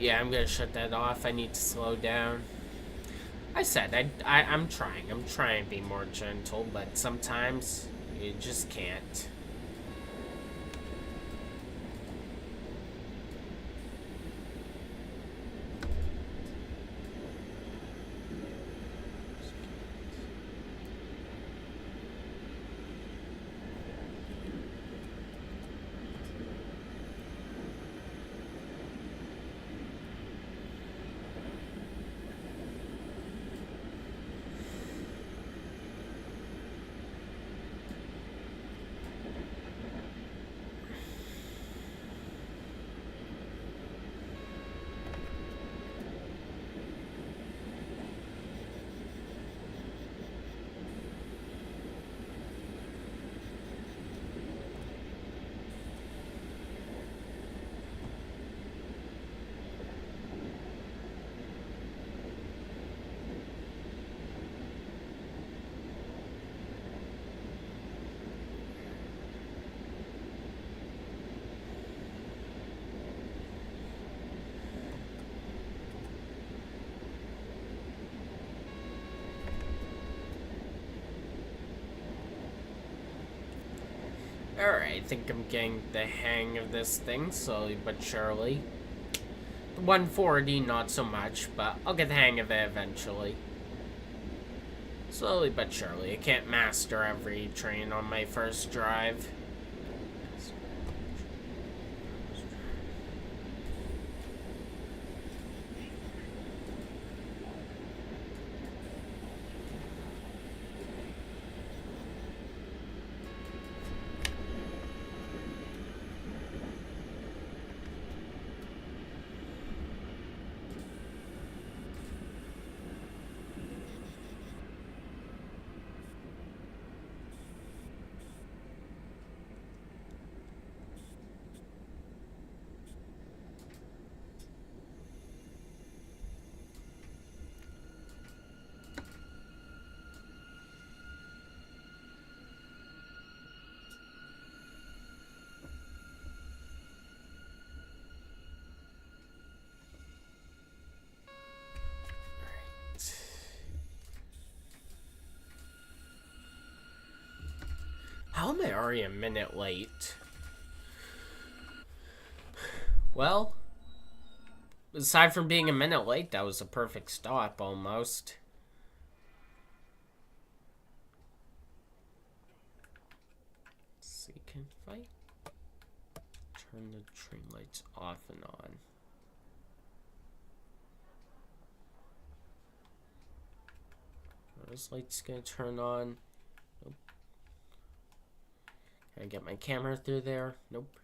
Yeah, I'm gonna shut that off. I need to slow down. I said I'm trying. I'm trying to be more gentle, but sometimes you just can't. Alright, I think I'm getting the hang of this thing slowly but surely. The 140, not so much, but I'll get the hang of it eventually. Slowly but surely. I can't master every train on my first drive. How am I already a minute late? Well, aside from being a minute late, that was a perfect stop almost. Let's see, can I turn the train lights off and on? Are those lights gonna turn on? Nope. Can I get my camera through there? Nope.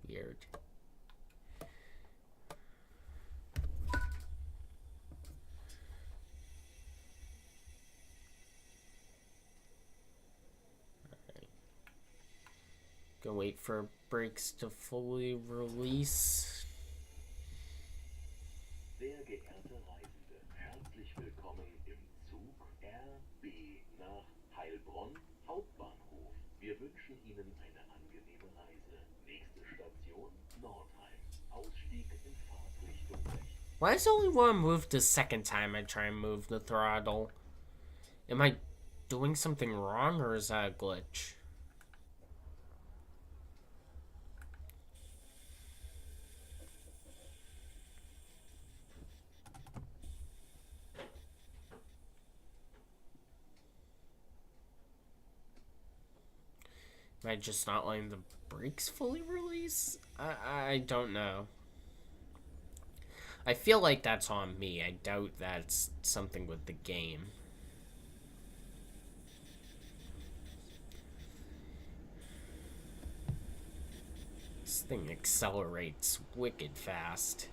Weird. Alright. Gonna wait for brakes to fully release. Sehr geehrte Reisende, herzlich willkommen im Zug RB nach Heilbronn Hauptbahnhof. Wir wünschen Ihnen eine angenehme Reise. Nächste Station Nordheim. Ausstieg in Fahrtrichtung rechts. Why does it only want to move the second time I try and move the throttle? Am I doing something wrong or is that a glitch? Am I just not letting the brakes fully release? I don't know. I feel like that's on me. I doubt that's something with the game. This thing accelerates wicked fast.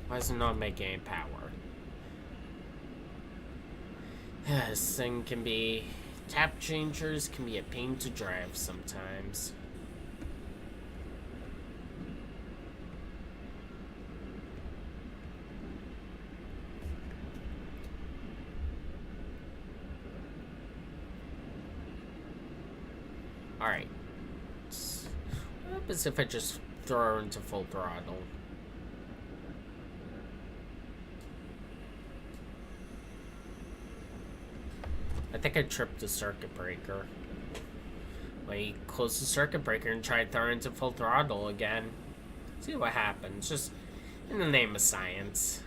Why is it not making any power? This thing can be... Tap changers can be a pain to drive sometimes. Alright. What happens if I just throw her into full throttle? I think I tripped the circuit breaker. Like, close the circuit breaker and try to throw it into full throttle again. See what happens, just in the name of science.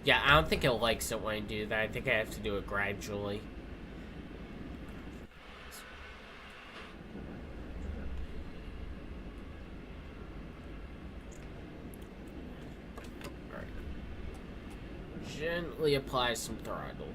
Yeah, I don't think it likes it when I do that. I think I have to do it gradually. Alright. Gently apply some throttle.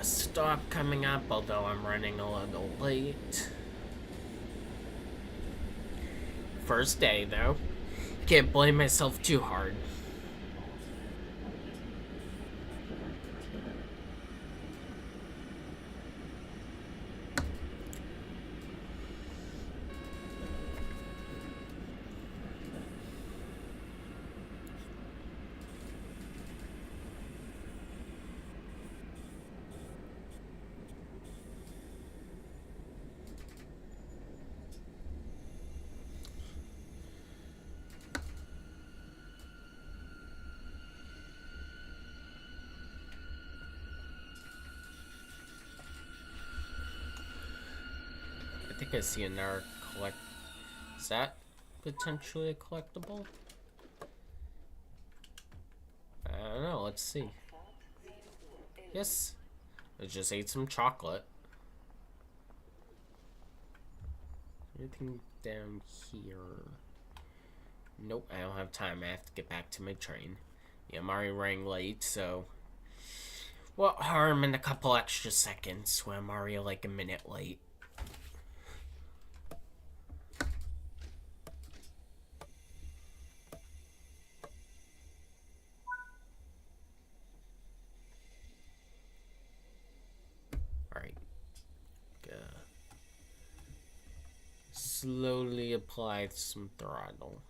Stop coming up, although I'm running a little late. First day, though. Can't blame myself too hard. I think I see another collect. Is that potentially a collectible? I don't know. Let's see. Yes. I just ate some chocolate. Anything down here? Nope, I don't have time. I have to get back to my train. Yeah, I'm already running late, so... what harm in a couple extra seconds when I'm already like a minute late? slowly apply some throttle.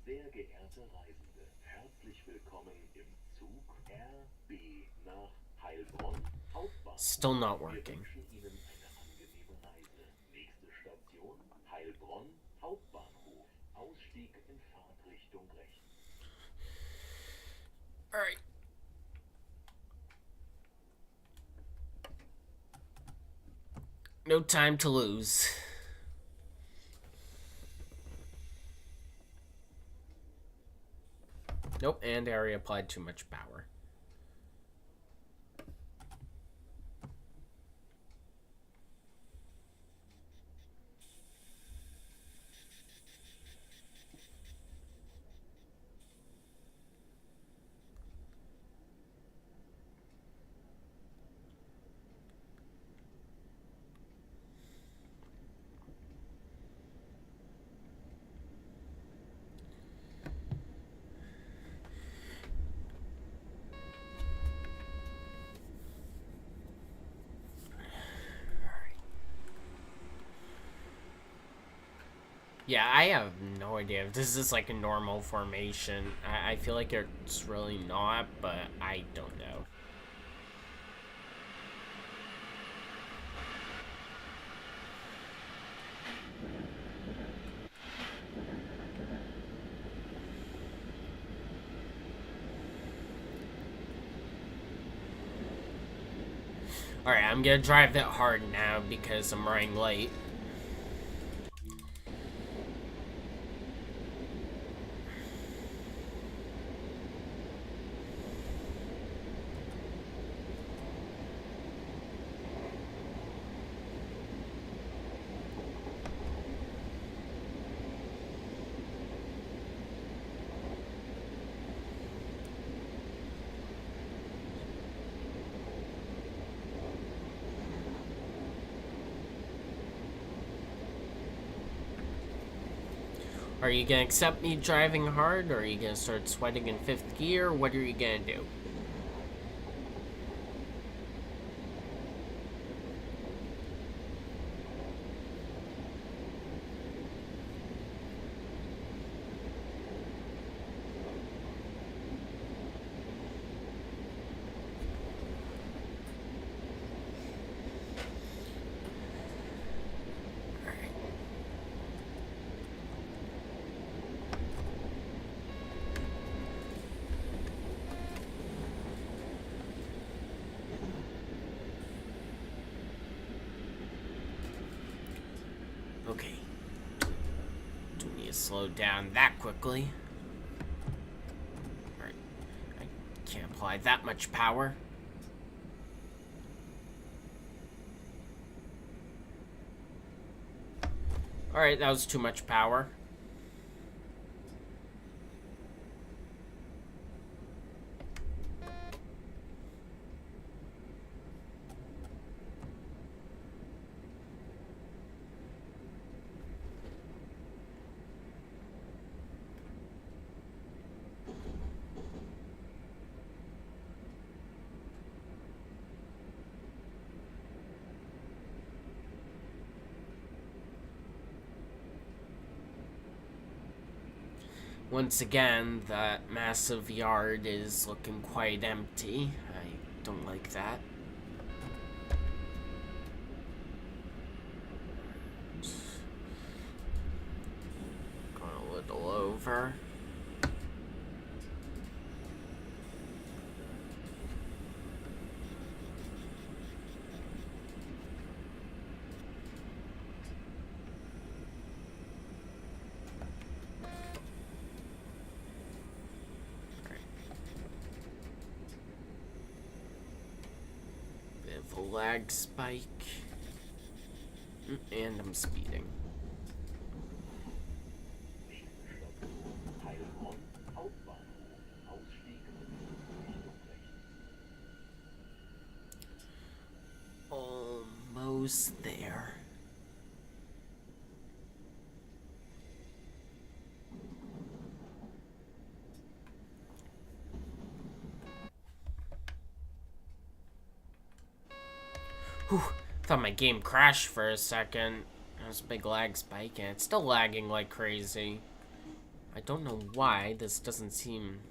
Sehr geehrte Reisende, herzlich willkommen im Zug RB nach Heilbronn Hauptbahnhof. Still not Wir working. wünschen Ihnen eine angenehme Reise. Nächste Station Heilbronn Hauptbahnhof. Ausstieg in Fahrtrichtung rechts. Alright. No time to lose. Nope, and I already applied too much power. Yeah, I have no idea if this is like a normal formation. I feel like it's really not, but I don't know. Alright, I'm gonna drive it hard now because I'm running late. Are you gonna accept me driving hard, or are you gonna start sweating in 5th gear? What are you gonna do? Okay. Don't need to slow down that quickly. Alright. I can't apply that much power. Alright, that was too much power. Once again, that massive yard is looking quite empty. I don't like that. Going a little over. A lag spike, and I'm speeding. Heilbronn Hauptbahnhof. Ausstieg in Richtung rechts. Almost there. Whew, Thought my game crashed for a second. There was a big lag spike, and it's still lagging like crazy. I don't know why. This doesn't seem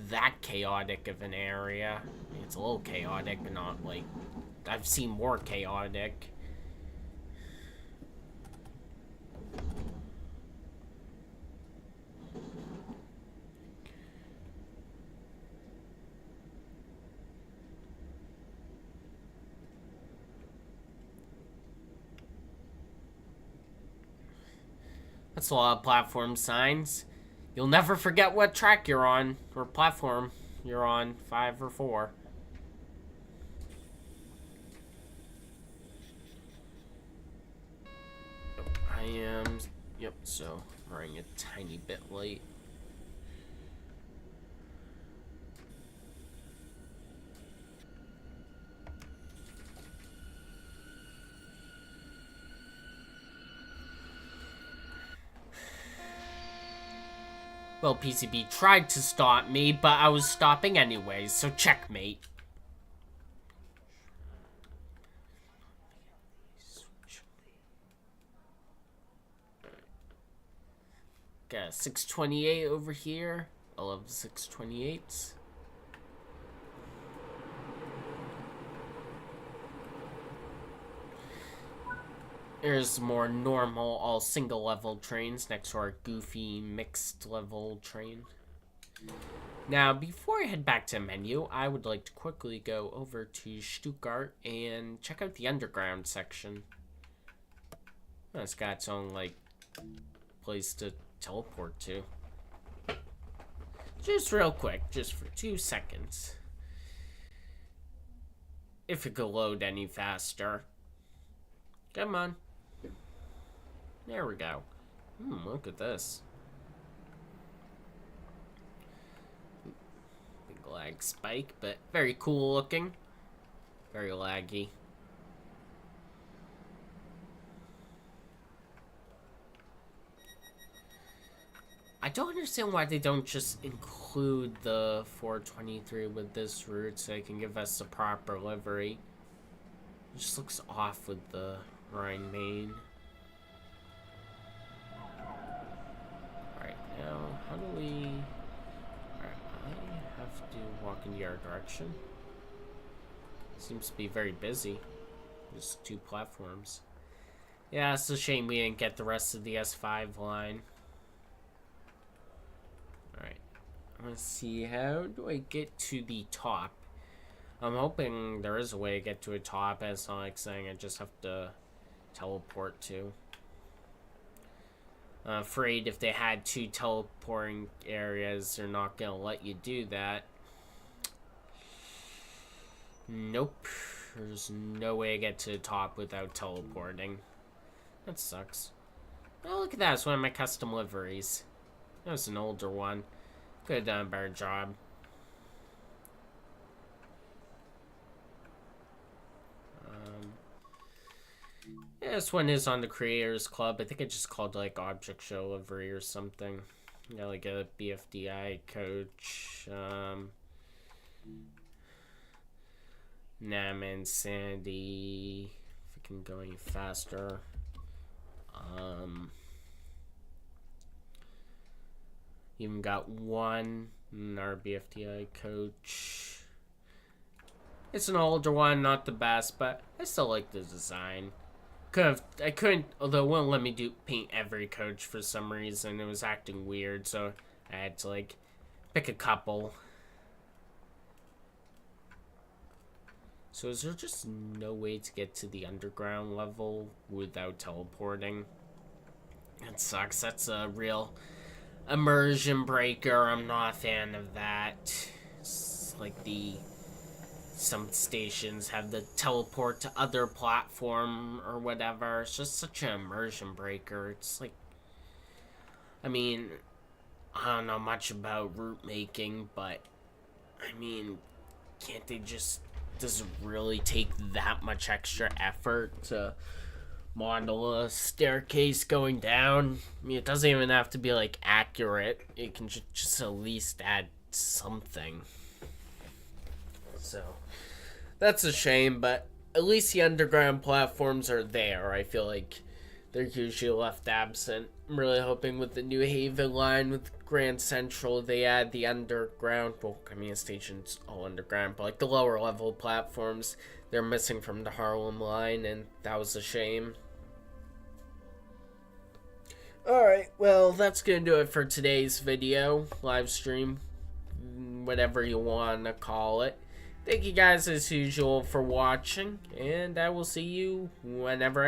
that chaotic of an area. I mean, it's a little chaotic, but not like... I've seen more chaotic. That's a lot of platform signs. You'll never forget what track you're on, or platform you're on, 5 or 4. I am, yep, so I'm running a tiny bit late. Well, PCB tried to stop me, but I was stopping anyways, so checkmate. Got a 628 over here. I love the 628s. There's more normal, all single level trains next to our goofy mixed level train. Now, before I head back to the menu, I would like to quickly go over to Stuttgart and check out the underground section. Oh, it's got its own, like, place to teleport to. Just real quick, just for 2 seconds. If it could load any faster. Come on. There we go. Look at this. Big lag spike, but very cool looking. Very laggy. I don't understand why they don't just include the 423 with this route so they can give us the proper livery. It just looks off with the Rhine main. Alright, now, how do we... Alright, I have to walk in your direction. Seems to be very busy. Just 2 platforms. Yeah, it's a shame we didn't get the rest of the S5 line. Alright, let's see, how do I get to the top? I'm hoping there is a way to get to a top, and it's not like saying I just have to teleport to. I'm afraid if they had 2 teleporting areas, they're not gonna let you do that. Nope. There's no way to get to the top without teleporting. That sucks. Oh, look at that. It's one of my custom liveries. That was an older one. Could have done a better job. Yeah, this one is on the Creators Club. I think it just called like Object Show Livery or something. You know, like a BFDI coach. Naman Sandy. If I can go any faster. Even got one in our BFDI coach. It's an older one, not the best, but I still like the design. I couldn't, although it wouldn't let me paint every coach for some reason. It was acting weird, so I had to like pick a couple. So is there just no way to get to the underground level without teleporting? That sucks. That's a real immersion breaker. I'm not a fan of that. It's like some stations have the teleport to other platform or whatever. It's just such an immersion breaker. It's like, I mean, I don't know much about route making, but I mean, can't they just, does it really take that much extra effort to model a staircase going down? I mean, it doesn't even have to be like accurate. It can just at least add something. So that's a shame, but at least the underground platforms are there. I feel like they're usually left absent. I'm really hoping with the New Haven line with Grand Central, they add the underground. Well, I mean, the station's all underground, but like the lower level platforms, they're missing from the Harlem line, and that was a shame. Alright, well, that's gonna do it for today's video, live stream, whatever you want to call it. Thank you guys as usual for watching, and I will see you whenever